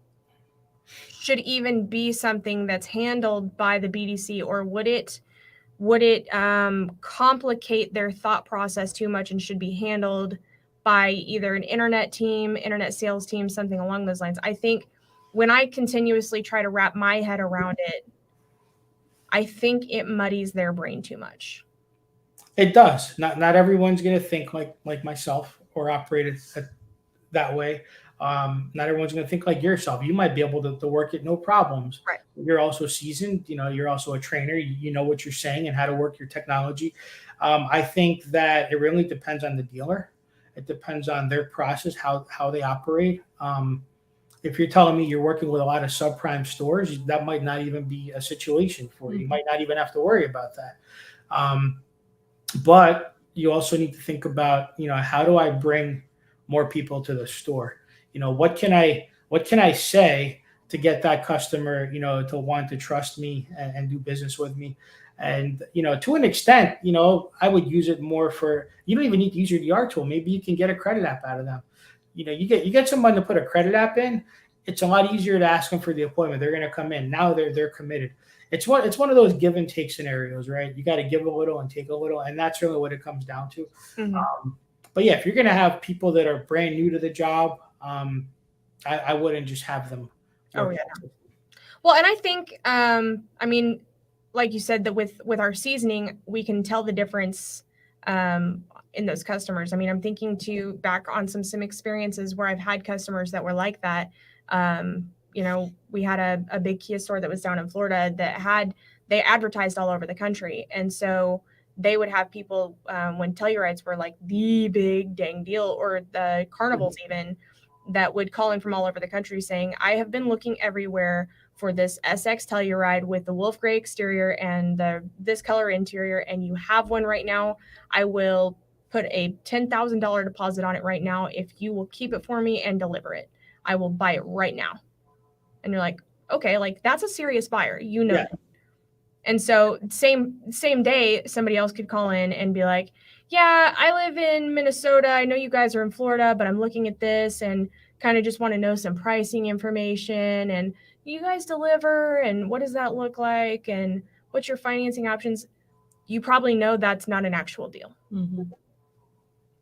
should even be something that's handled by the BDC, or would it complicate their thought process too much and should be handled by either an internet sales team, something along those lines? I think when I continuously try to wrap my head around it, I think it muddies their brain too much. It does. Not everyone's going to think like myself or operate that way. Not everyone's going to think like yourself. You might be able to work it no problems. Right. You're also seasoned. You're also a trainer. You know what you're saying and how to work your technology. I think that it really depends on the dealer. It depends on their process, how they operate. If you're telling me you're working with a lot of subprime stores, that might not even be a situation for you. You might not even have to worry about that. But you also need to think about, how do I bring more people to the store? What can I say to get that customer, to want to trust me and do business with me? And, to an extent, I would use it more for, you don't even need to use your DR tool. Maybe you can get a credit app out of them. You get someone to put a credit app in, it's a lot easier to ask them for the appointment. They're going to come in. Now they're committed. It's one of those give and take scenarios, right? You got to give a little and take a little, and that's really what it comes down to. Mm-hmm. But yeah, if you're going to have people that are brand new to the job, I wouldn't just have them. Oh yeah. Well, and I think, like you said, that with our seasoning, we can tell the difference in those customers. I'm thinking back on some experiences where I've had customers that were like that. We had a big Kia store that was down in Florida that they advertised all over the country. And so they would have people, when Tellurides were like the big dang deal, or the carnivals even, that would call in from all over the country saying, I have been looking everywhere for this SX Telluride with the wolf gray exterior and this color interior, and you have one right now. I will put a $10,000 deposit on it right now if you will keep it for me and deliver it. I will buy it right now. And you're like, okay, like that's a serious buyer, Yeah. And so same day, somebody else could call in and be like, yeah, I live in Minnesota. I know you guys are in Florida, but I'm looking at this and kind of just want to know some pricing information. And you guys deliver, and what does that look like? And what's your financing options? You probably know that's not an actual deal. Mm-hmm.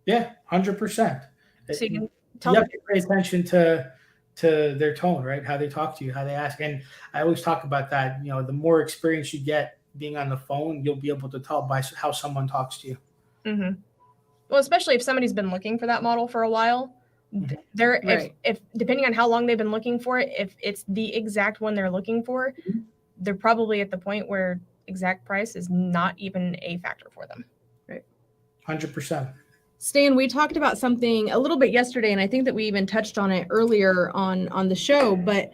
Yeah, 100%. So you have to pay attention to their tone, right? How they talk to you, how they ask. And I always talk about that. The more experience you get being on the phone, you'll be able to tell by how someone talks to you. Mm-hmm. Well, especially if somebody's been looking for that model for a while, if depending on how long they've been looking for it, if it's the exact one they're looking for, they're probably at the point where exact price is not even a factor for them. Right. 100%. Stan, we talked about something a little bit yesterday, and I think that we even touched on it earlier on the show, but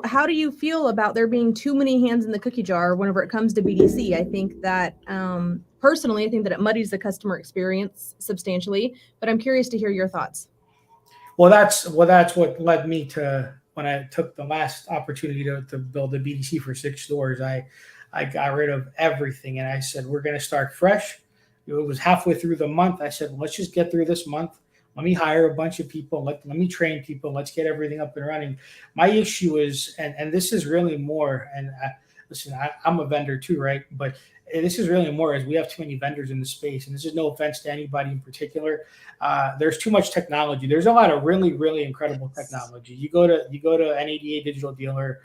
how do you feel about there being too many hands in the cookie jar whenever it comes to BDC? I think that personally, I think that it muddies the customer experience substantially, but I'm curious to hear your thoughts. Well, that's what led me to when I took the last opportunity to build a BDC for 6 stores. I got rid of everything and I said, we're going to start fresh. It was halfway through the month. I said, let's just get through this month. Let me hire a bunch of people. Let me train people. Let's get everything up and running. My issue is, and this is really more, and listen, I'm a vendor too, right? But this is really more as we have too many vendors in the space. And this is no offense to anybody in particular. There's too much technology. There's a lot of really, really incredible technology. You go to NADA Digital Dealer.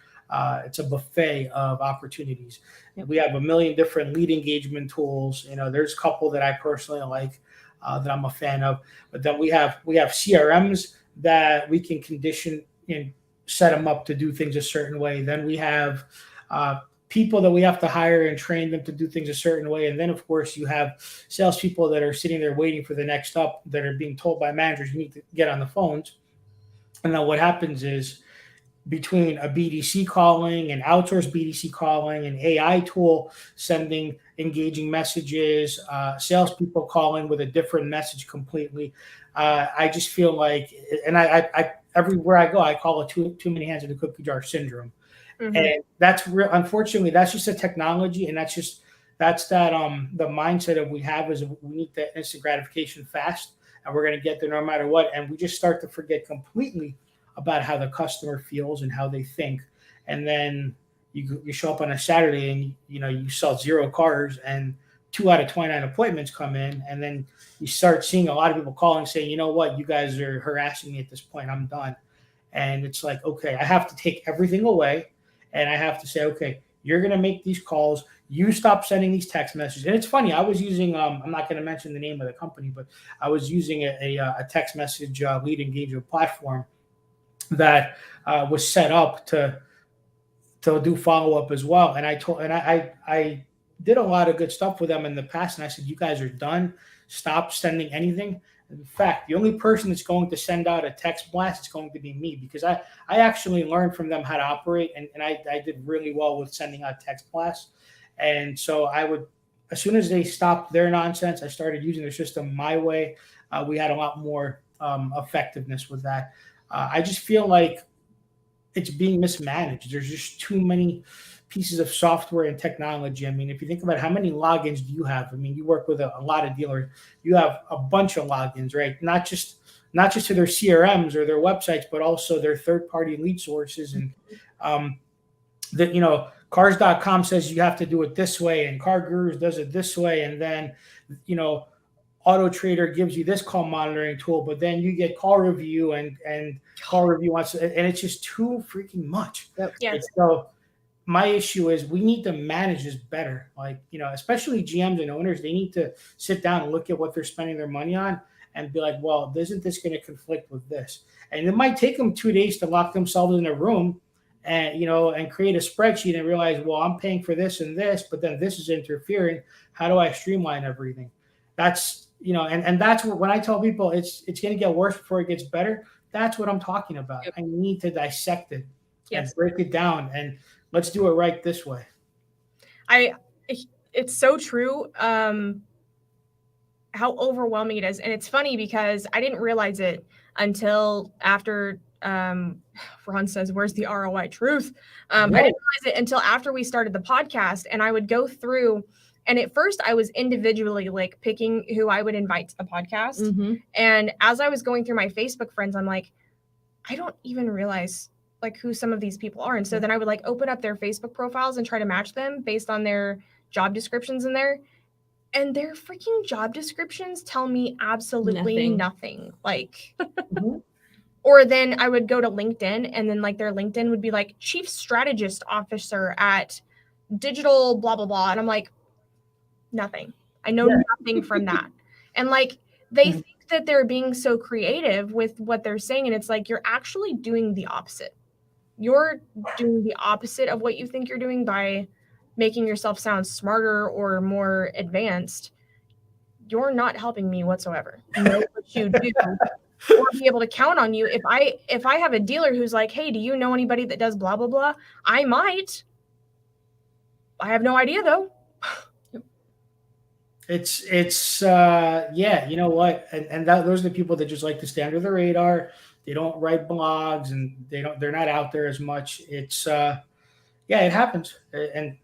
It's a buffet of opportunities. We have a million different lead engagement tools. There's a couple that I personally like. That I'm a fan of, but then we have CRMs that we can condition and set them up to do things a certain way. Then we have people that we have to hire and train them to do things a certain way. And then of course you have salespeople that are sitting there waiting for the next up that are being told by managers, you need to get on the phones. And then what happens is between a BDC calling, an outsource BDC calling, an AI tool sending engaging messages, salespeople calling with a different message completely. I just feel like, and I everywhere I go, I call it too many hands in the cookie jar syndrome. Mm-hmm. And that's unfortunately, that's just a technology. And that's that the mindset that we have is we need the instant gratification fast and we're going to get there no matter what. And we just start to forget completely about how the customer feels and how they think. And then you show up on a Saturday and you sell 0 cars and 2 out of 29 appointments come in. And then you start seeing a lot of people calling saying, you know what, you guys are harassing me at this point. I'm done. And it's like, okay, I have to take everything away. And I have to say, okay, you're going to make these calls. You stop sending these text messages. And it's funny, I was using, I'm not going to mention the name of the company, but I was using a text message lead engagement platform that was set up to do follow-up as well. And I did a lot of good stuff with them in the past. And I said, you guys are done. Stop sending anything. In fact, the only person that's going to send out a text blast is going to be me because I actually learned from them how to operate. And I did really well with sending out text blasts. And so I would, as soon as they stopped their nonsense, I started using their system my way. We had a lot more effectiveness with that. I just feel like it's being mismanaged. There's just too many pieces of software and technology. I mean, if you think about how many logins do you have? I mean, you work with a lot of dealers. You have a bunch of logins, right? Not just to their CRMs or their websites, but also their third-party lead sources. And Cars.com says you have to do it this way, and Car Gurus does it this way, and then Auto Trader gives you this call monitoring tool, but then you get call review and call review wants, and it's just too freaking much. Yep. Yeah. So my issue is we need to manage this better. Like, especially GMs and owners, they need to sit down and look at what they're spending their money on and be like, well, isn't this going to conflict with this? And it might take them 2 days to lock themselves in a room and, and create a spreadsheet and realize, well, I'm paying for this and this, but then this is interfering. How do I streamline everything? That's, and that's what, when I tell people it's going to get worse before it gets better, that's what I'm talking about. Yep. I need to dissect it and break it down, and let's do it right this way. It's so true. How overwhelming it is. And it's funny because I didn't realize it until after, Ron says, where's the ROI truth? I didn't realize it until after we started the podcast, and I would go through. And at first I was individually like picking who I would invite to the podcast. Mm-hmm. And as I was going through my Facebook friends, I'm like, I don't even realize like who some of these people are. And so then I would like open up their Facebook profiles and try to match them based on their job descriptions in there. And their freaking job descriptions tell me absolutely nothing. Like, mm-hmm. Or then I would go to LinkedIn, and then like their LinkedIn would be like Chief Strategist Officer at Digital blah, blah, blah. And I'm like, nothing. I know nothing from that. And like, they think that they're being so creative with what they're saying. And it's like, you're actually doing the opposite. You're doing the opposite of what you think you're doing by making yourself sound smarter or more advanced. You're not helping me whatsoever. You know what you do. or be able to count on you. If I have a dealer who's like, hey, do you know anybody that does blah, blah, blah? I might. I have no idea though. Yeah, you know what? And those are the people that just like to stay under the radar. They don't write blogs and they're not out there as much. Yeah, it happens. And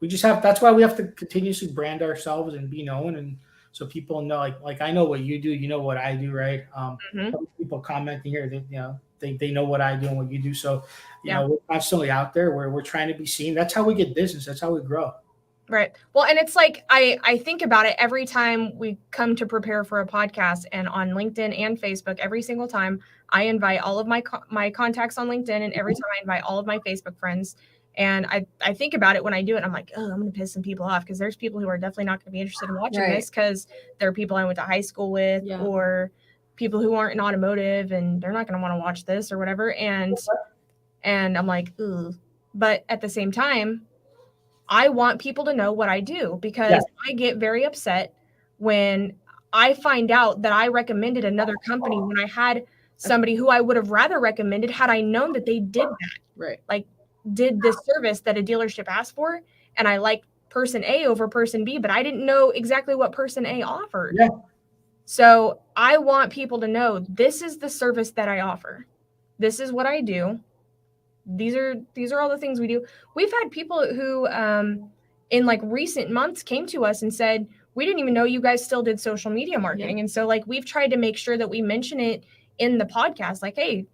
that's why we have to continuously brand ourselves and be known. And so people know, like I know what you do, you know what I do, right? People commenting here that, they know what I do and what you do. So, we're constantly out there where we're trying to be seen. That's how we get business. That's how we grow. Right. Well, and it's like, I think about it every time we come to prepare for a podcast, and on LinkedIn and Facebook, every single time I invite all of my contacts on LinkedIn, and every time I invite all of my Facebook friends. And I think about it when I do it. I'm like, oh, I'm going to piss some people off, because there's people who are definitely not going to be interested in watching this, because they're people I went to high school with, or people who aren't in automotive, and they're not going to want to watch this or whatever. And I'm like, ugh. But at the same time, I want people to know what I do, because I get very upset when I find out that I recommended another company when I had somebody who I would have rather recommended had I known that they did that. Right. Like, did this service that a dealership asked for, and I liked person A over person B, but I didn't know exactly what person A offered. Yeah. So I want people to know, this is the service that I offer. This is what I do. These are all the things we do. We've had people who in like recent months came to us and said, we didn't even know you guys still did social media marketing. And so like, we've tried to make sure that we mention it in the podcast, like, hey,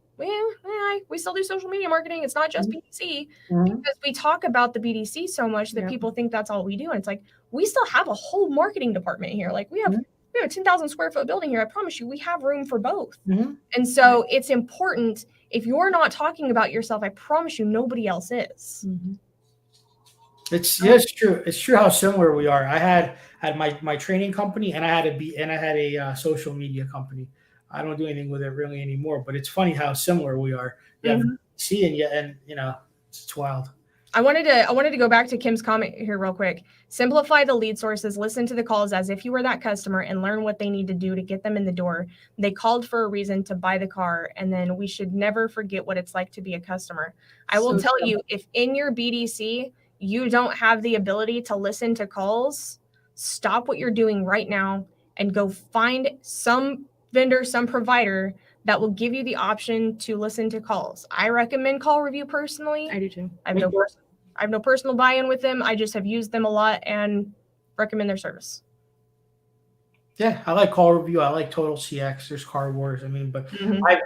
we still do social media marketing. It's not just BDC, because we talk about the BDC so much that people think that's all we do. And it's like, we still have a whole marketing department here. Like, we have a 10,000 square foot building here. I promise you, we have room for both. And so it's important. If you're not talking about yourself, I promise you, nobody else is. It's true. It's true how similar we are. I had my training company, and I had a social media company. I don't do anything with it really anymore, but it's funny how similar we are. It's wild. I wanted to go back to Kim's comment here real quick. Simplify the lead sources, listen to the calls as if you were that customer, and learn what they need to do to get them in the door. They called for a reason to buy the car, and then we should never forget what it's like to be a customer. I will tell you, if in your BDC you don't have the ability to listen to calls, stop what you're doing right now and go find some vendor, some provider that will give you the option to listen to calls. I recommend Call Review personally. I do too. I have no personal buy-in with them. I just have used them a lot and recommend their service. Yeah, I like Call Review. I like Total CX. There's Car Wars. I mean, but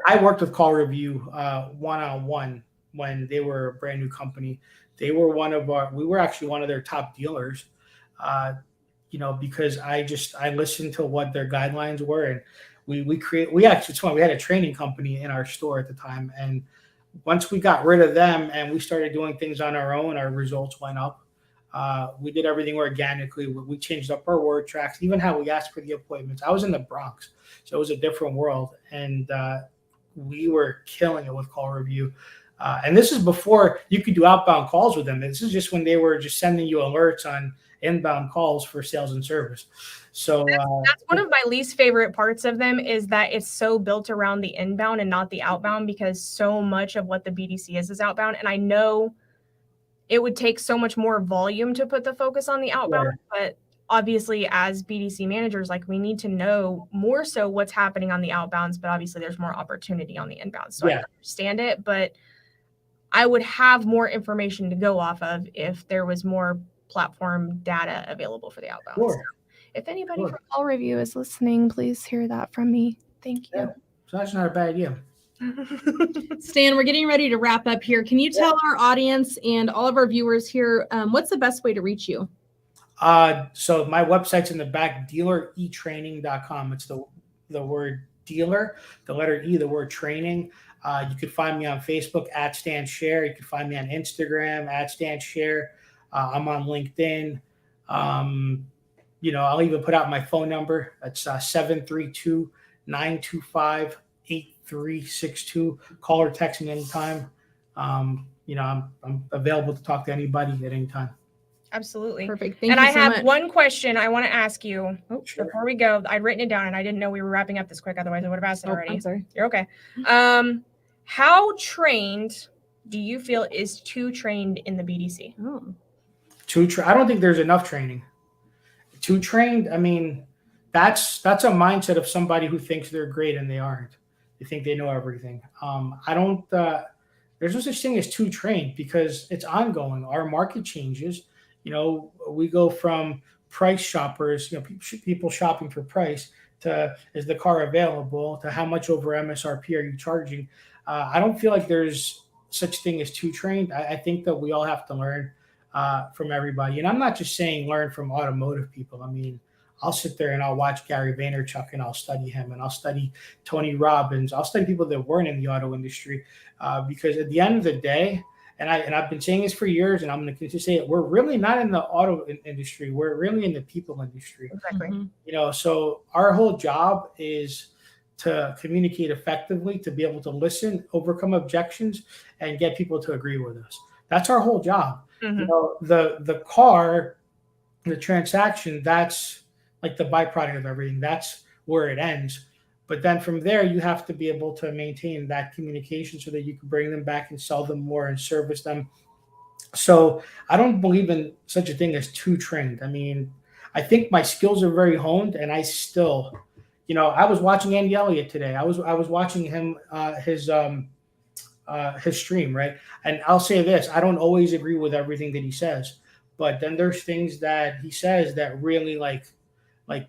I worked with Call Review one-on-one when they were a brand new company. They were we were actually one of their top dealers, because I listened to what their guidelines were, and it's funny, we had a training company in our store at the time, and once we got rid of them and we started doing things on our own, our results went up. We did everything organically. We changed up our word tracks, even how we asked for the appointments. I was in the Bronx, so it was a different world, and we were killing it with Call Review. And this is before you could do outbound calls with them. This is just when they were just sending you alerts on inbound calls for sales and service. So that's one of my least favorite parts of them, is that it's so built around the inbound and not the outbound, because so much of what the BDC is outbound. And I know it would take so much more volume to put the focus on the outbound, but obviously as BDC managers, like, we need to know more so what's happening on the outbounds, but obviously there's more opportunity on the inbounds. So I understand it, but I would have more information to go off of if there was more platform data available for the outbound. Sure. So if anybody from Call Review is listening, please hear that from me. Thank you. Yeah. So that's not a bad idea. Stan, we're getting ready to wrap up here. Can you tell our audience and all of our viewers here, what's the best way to reach you? So my website's in the back, eTraining.com. It's the word dealer, the letter E, the word training. You could find me on Facebook at Stan Sher. You can find me on Instagram at Stan Sher. I'm on LinkedIn. I'll even put out my phone number. It's 732-925-8362. Call or text me anytime. I'm available to talk to anybody at any time. Absolutely. Perfect. Thank and you I so have much. one question I want to ask you Sure. before we go. I'd written it down and I didn't know we were wrapping up this quick. Otherwise I would have asked it already. I'm sorry. You're okay. How trained do you feel is too trained in the BDC? Oh. I don't think there's enough training. Too trained, I mean, that's a mindset of somebody who thinks they're great and they aren't. They think they know everything. I don't. There's no such thing as too trained because it's ongoing. Our market changes. You know, we go from price shoppers, you know, people shopping for price, to is the car available, to how much over MSRP are you charging. I don't feel like there's such thing as too trained. I think that we all have to learn from everybody. And I'm not just saying learn from automotive people. I mean, I'll sit there and I'll watch Gary Vaynerchuk and I'll study him, and I'll study Tony Robbins. I'll study people that weren't in the auto industry because at the end of the day, and I've been saying this for years, and I'm going to continue to say it, we're really not in the auto industry. We're really in the people industry. Exactly. Mm-hmm. You know, so our whole job is to communicate effectively, to be able to listen, overcome objections, and get people to agree with us. That's our whole job. Mm-hmm. You know, the car, the transaction, that's like the byproduct of everything. That's where it ends. But then from there, you have to be able to maintain that communication so that you can bring them back and sell them more and service them. So I don't believe in such a thing as too trained. I mean, I think my skills are very honed, and I still, you know, I was watching Andy Elliott today. I was watching him his stream, right? And I'll say this: I don't always agree with everything that he says, but then there's things that he says that really like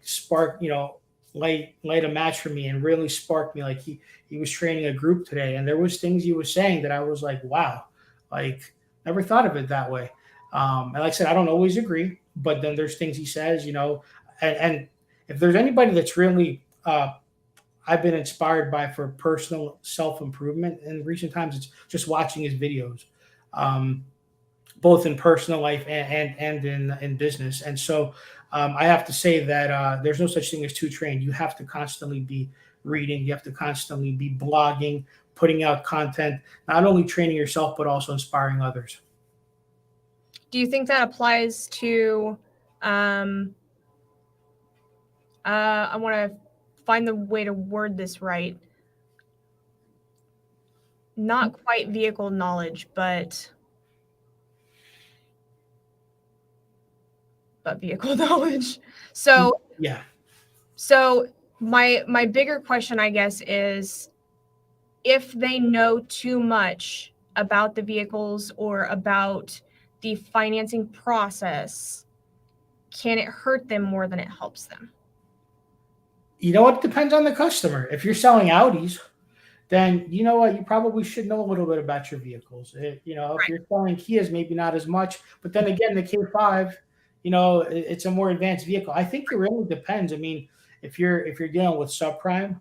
spark, you know, light a match for me and really sparked me. Like he was training a group today, and there was things he was saying that I was like, wow, like never thought of it that way. And like I said, I don't always agree, but then there's things he says, you know, and if there's anybody that's really I've been inspired by for personal self-improvement in recent times, it's just watching his videos, both in personal life and in business. And so I have to say that there's no such thing as too trained. You have to constantly be reading. You have to constantly be blogging, putting out content, not only training yourself, but also inspiring others. Do you think that applies to, I want to find the way to word this right. Not quite vehicle knowledge, but vehicle knowledge. So yeah. So my bigger question, I guess, is if they know too much about the vehicles or about the financing process, can it hurt them more than it helps them? You know what? It depends on the customer. If you're selling Audis, then you know what? You probably should know a little bit about your vehicles. You know, if you're selling Kias, maybe not as much. But then again, the K5, you know, it's a more advanced vehicle. I think it really depends. I mean, if you're dealing with subprime,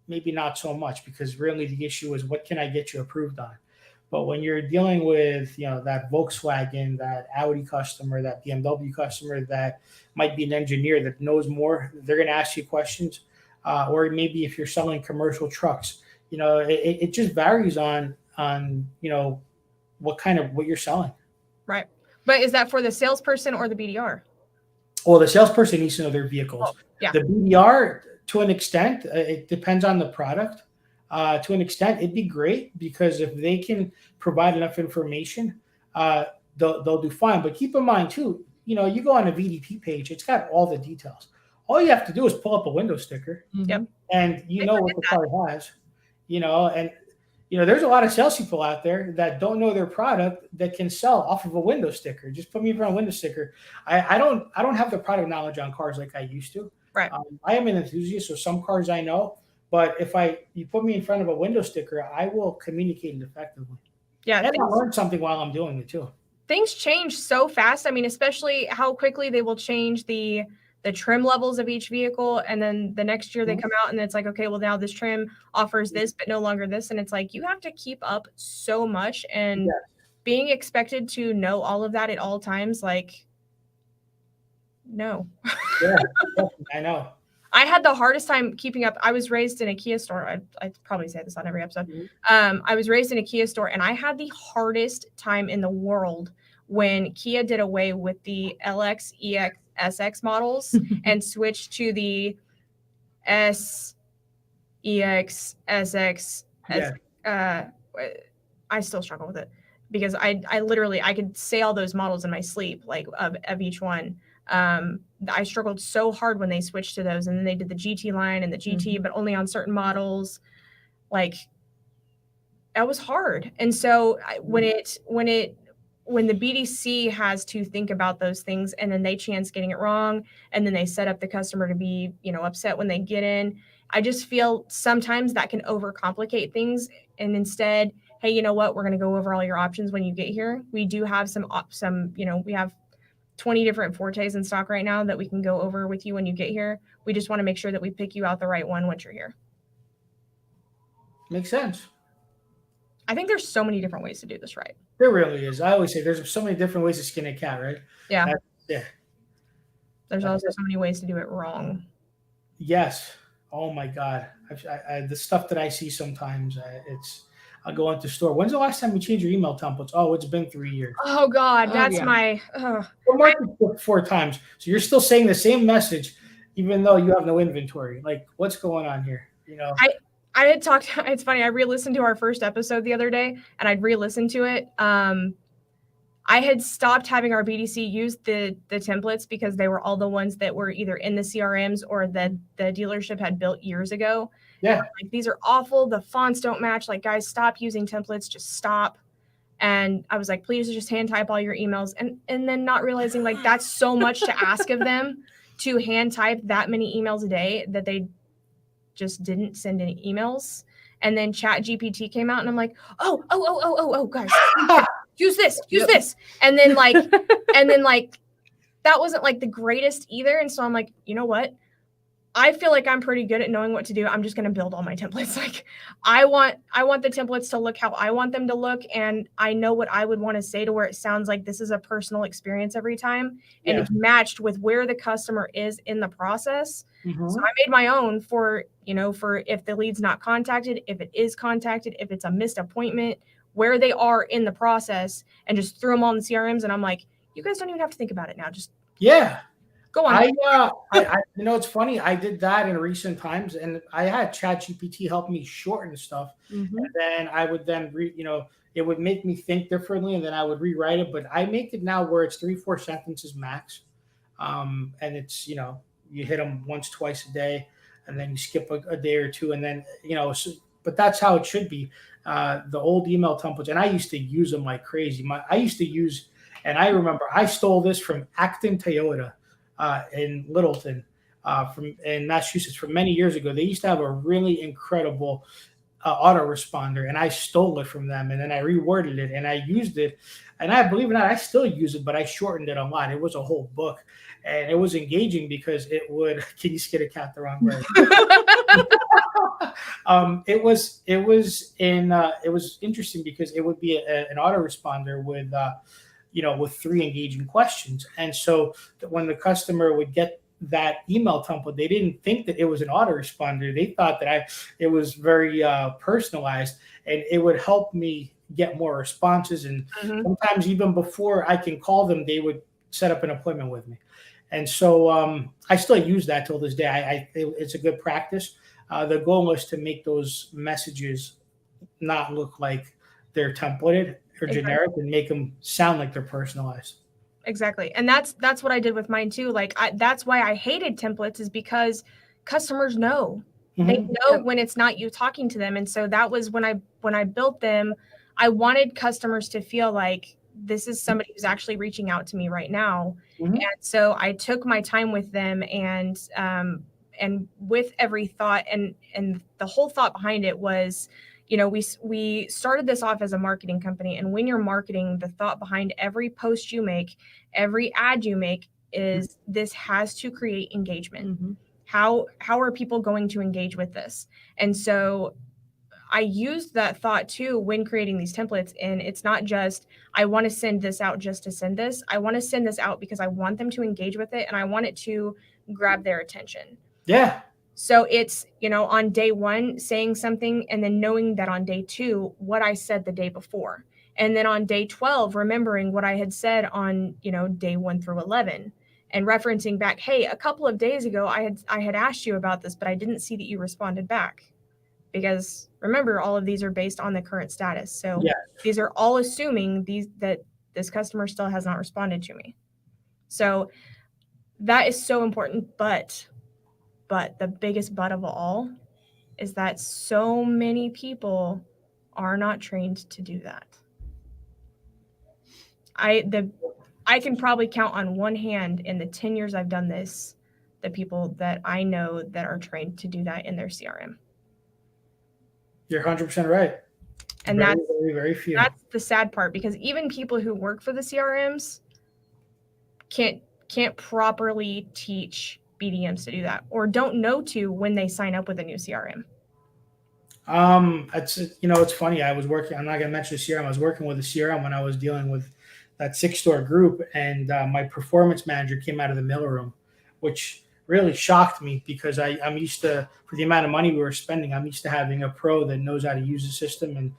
maybe not so much, because really the issue is what can I get you approved on? But when you're dealing with, you know, that Volkswagen, that Audi customer, that BMW customer that might be an engineer that knows more, they're going to ask you questions. Or maybe if you're selling commercial trucks, you know, it just varies on, you know, what you're selling. Right. But is that for the salesperson or the BDR? Well, the salesperson needs to know their vehicles. Oh, yeah. The BDR, to an extent, it depends on the product. To an extent, it'd be great because if they can provide enough information, they'll do fine. But keep in mind too, you know, you go on a VDP page, it's got all the details. All you have to do is pull up a window sticker, Yep, and you know what the car has. You know, and you know, there's a lot of salespeople out there that don't know their product that can sell off of a window sticker. Just put me in front of a window sticker. I don't have the product knowledge on cars like I used to. Right. I am an enthusiast, so some cars I know. But if you put me in front of a window sticker, I will communicate it effectively. Yeah, and I'll learn something while I'm doing it too. Things change so fast. I mean, especially how quickly they will change the trim levels of each vehicle, and then the next year they come out and it's like, okay, well now this trim offers this, but no longer this, and it's like you have to keep up so much, and being expected to know all of that at all times, like, no. Yeah, I know. I had the hardest time keeping up. I was raised in a Kia store. I probably say this on every episode. I was raised in a Kia store, and I had the hardest time in the world when Kia did away with the LX, EX, SX models and switched to the S, EX, SX. Yeah. I still struggle with it because I literally, I could say all those models in my sleep, like of each one. I struggled so hard when they switched to those, and then they did the GT line and the GT, but only on certain models. Like, that was hard. And so when the BDC has to think about those things, and then they chance getting it wrong, and then they set up the customer to be, upset when they get in, I just feel sometimes that can overcomplicate things. And instead, hey, you know what? We're going to go over all your options when you get here. We do have some, we have 20 different Fortes in stock right now that we can go over with you when you get here. We just want to make sure that we pick you out the right one once you're here. Makes sense. I think there's so many different ways to do this right. There really is. I always say there's so many different ways to skin a cat, right? Yeah. Yeah. There's also so many ways to do it wrong. Yes. Oh my God. The stuff that I see sometimes, I'll go into the store. When's the last time you changed your email templates? Oh, it's been 3 years. Oh God, that's yeah. We're marketing 4 times. So you're still saying the same message, even though you have no inventory. Like, what's going on here? I had talked, it's funny, I re-listened to our first episode the other day, and I'd re-listened to it. I had stopped having our BDC use the templates because they were all the ones that were either in the CRMs or that the dealership had built years ago. Yeah. Like, these are awful. The fonts don't match. Like, guys, stop using templates. Just stop. And I was like, please just hand type all your emails. And then not realizing, like, that's so much to ask of them to hand type that many emails a day that they just didn't send any emails. And then Chat GPT came out, and I'm like, oh, guys, use this. And then like that wasn't like the greatest either. And so I'm like, you know what? I feel like I'm pretty good at knowing what to do. I'm just going to build all my templates. Like, I want the templates to look how I want them to look. And I know what I would want to say to where it sounds like this is a personal experience every time. And it's matched with where the customer is in the process. Mm-hmm. So I made my own for if the lead's not contacted, if it is contacted, if it's a missed appointment, where they are in the process, and just threw them all in the CRMs. And I'm like, you guys don't even have to think about it now. Just go on. It's funny. I did that in recent times, and I had ChatGPT help me shorten stuff. Mm-hmm. And then I would it would make me think differently, and then I would rewrite it. But I make it now where it's 3-4 sentences max. And it's, you hit them once, twice a day, and then you skip a day or two. And then, but that's how it should be. The old email templates, and I used to use them like crazy. And I remember I stole this from Acton Toyota in Littleton, in Massachusetts, from many years ago. They used to have a really incredible autoresponder, and I stole it from them, and then I reworded it, and I used it, and I believe it or not, I still use it, but I shortened it a lot. It was a whole book, and it was engaging because it would. Can you skid a cat the wrong way? It was interesting because it would be an autoresponder with. With 3 engaging questions. And so when the customer would get that email template, they didn't think that it was an autoresponder. They thought that it was very personalized, and it would help me get more responses. And sometimes even before I can call them, they would set up an appointment with me. And so I still use that till this day. It's a good practice. The goal is to make those messages not look like they're templated or generic, and make them sound like they're personalized. Exactly. And that's what I did with mine too. Like, that's why I hated templates, is because customers know. They know when it's not you talking to them. And so that was when I built them, I wanted customers to feel like this is somebody who's actually reaching out to me right now. And so I took my time with them, and with every thought, and the whole thought behind it was, we started this off as a marketing company. And when you're marketing, the thought behind every post you make, every ad you make, is this has to create engagement. How are people going to engage with this? And so I used that thought too when creating these templates. And it's not just, I want to send this out just to send this. I want to send this out because I want them to engage with it, and I want it to grab their attention. Yeah. So it's, on day 1 saying something, and then knowing that on day 2, what I said the day before. And then on day 12, remembering what I had said on, day 1 through 11 and referencing back, hey, a couple of days ago, I had asked you about this, but I didn't see that you responded back. Because remember, all of these are based on the current status. So these are all assuming that this customer still has not responded to me. So that is so important. But the biggest but of all is that so many people are not trained to do that. I can probably count on one hand in the 10 years I've done this, the people that I know that are trained to do that in their CRM. You're 100% right. And very, that's very, very few. That's the sad part, because even people who work for the CRMs can't properly teach BDMs to do that, or don't know to when they sign up with a new CRM. It's funny. I'm not going to mention the CRM. I was working with a CRM when I was dealing with that 6-store group, and my performance manager came out of the mailroom, which really shocked me, because I'm used to, for the amount of money we were spending, I'm used to having a pro that knows how to use the system. And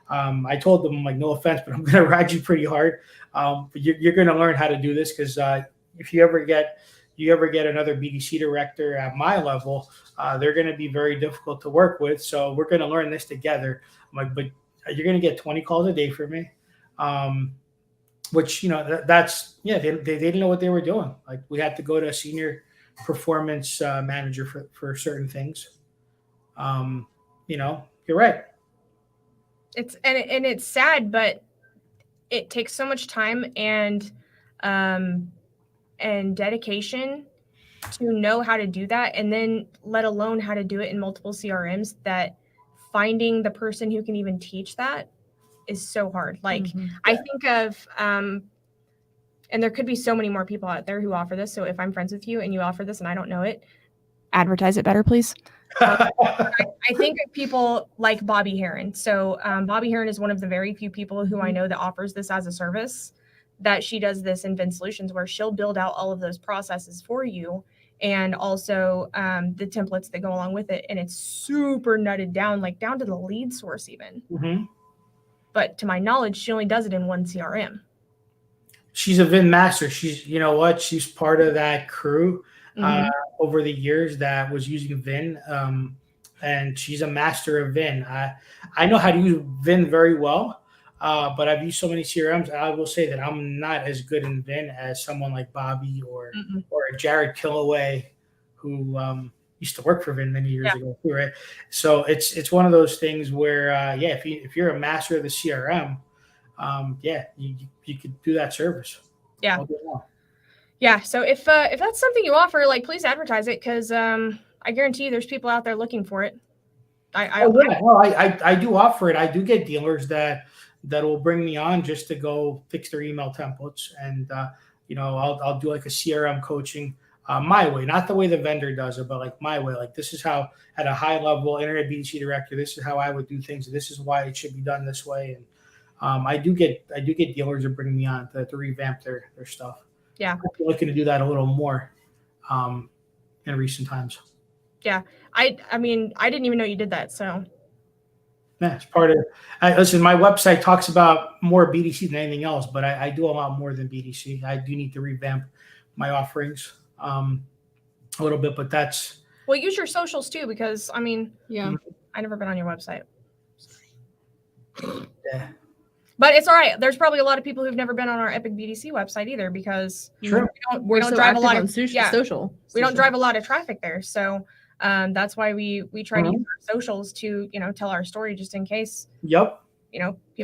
I told them, like, no offense, but I'm going to ride you pretty hard. But you're going to learn how to do this, because if you ever get another BDC director at my level, they're going to be very difficult to work with. So we're going to learn this together. I'm like, but you're going to get 20 calls a day from me. Which, they didn't know what they were doing. Like, we had to go to a senior performance manager for certain things. You're right. It's sad, but it takes so much time and dedication to know how to do that, and then let alone how to do it in multiple CRMs, that finding the person who can even teach that is so hard. Like, I think of and there could be so many more people out there who offer this. So if I'm friends with you and you offer this and I don't know it, advertise it better, please. I think of people like Bobby Heron. So Bobby Heron is one of the very few people who I know that offers this as a service, that she does this in Vin Solutions, where she'll build out all of those processes for you, and also the templates that go along with it. And it's super nutted down, like down to the lead source even. Mm-hmm. But to my knowledge, she only does it in one CRM. She's a Vin master. She's part of that crew over the years that was using Vin. And she's a master of Vin. I know how to use Vin very well, but I've used so many CRMs. I will say that I'm not as good in Vin as someone like Bobby or Jared Killaway, who used to work for Vin many years ago too, right? So it's one of those things where if you're a master of the CRM, you could do that service. Yeah. So if that's something you offer, like, please advertise it, because I guarantee you there's people out there looking for it. I do offer it. I do get dealers that will bring me on just to go fix their email templates, and I'll do like a CRM coaching my way, not the way the vendor does it, but like my way. Like, this is how, at a high level, internet BDC director, this is how I would do things. This is why it should be done this way. And I do get dealers that bring me on to revamp their stuff. Yeah, I'm looking to do that a little more in recent times. Yeah, I mean, I didn't even know you did that. So yeah, it's part of. Listen, my website talks about more BDC than anything else, but I do a lot more than BDC. I do need to revamp my offerings a little bit, but that's. Well, use your socials too, because I mean, I never been on your website. Yeah. But it's all right. There's probably a lot of people who've never been on our Epic BDC website either, because we don't drive a lot of social. We don't drive a lot of traffic there. So that's why we try to use our socials to, tell our story, just in case, people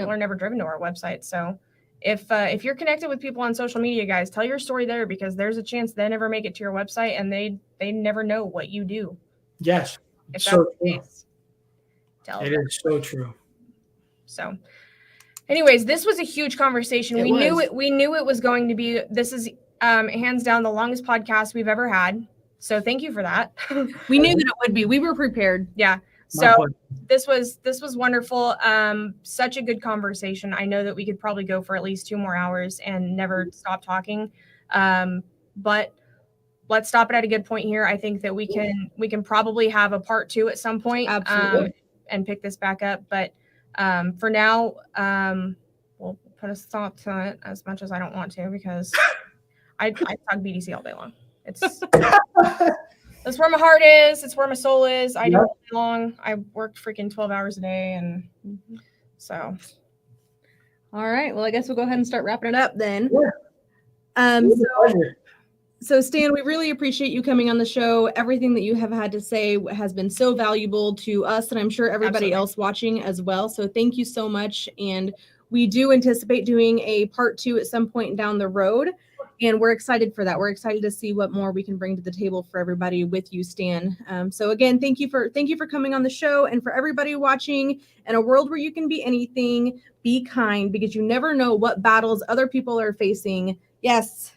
are never driven to our website. So if you're connected with people on social media, guys, tell your story there, because there's a chance they never make it to your website and they never know what you do. Yes. If so that's the case, it is so true. So anyways, this was a huge conversation. We knew it was going to be. This is hands down the longest podcast we've ever had. So thank you for that. We knew that it would be. We were prepared. Yeah. So this was wonderful. Such a good conversation. I know that we could probably go for at least 2 more hours and never stop talking. But let's stop it at a good point here. I think that we can probably have a part 2 at some point. Absolutely. And pick this back up. But for now, we'll put a stop to it as much as I don't want to because I talk BDC all day long. It's that's where my heart is. It's where my soul is. I do it all day long. I worked freaking 12 hours a day, and so. All right. Well, I guess we'll go ahead and start wrapping it up then. Yeah. So Stan, we really appreciate you coming on the show. Everything that you have had to say has been so valuable to us, and I'm sure everybody else watching as well. So thank you so much. And we do anticipate doing a part 2 at some point down the road. And we're excited for that. We're excited to see what more we can bring to the table for everybody with you, Stan. So again, thank you for coming on the show, and for everybody watching. In a world where you can be anything, be kind, because you never know what battles other people are facing. Yes.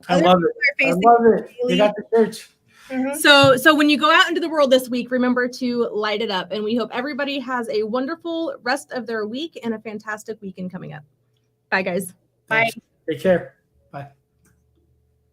I love it. I love it. You got the church. Mm-hmm. So when you go out into the world this week, remember to light it up. And we hope everybody has a wonderful rest of their week and a fantastic weekend coming up. Bye, guys. Bye. Take care. Bye.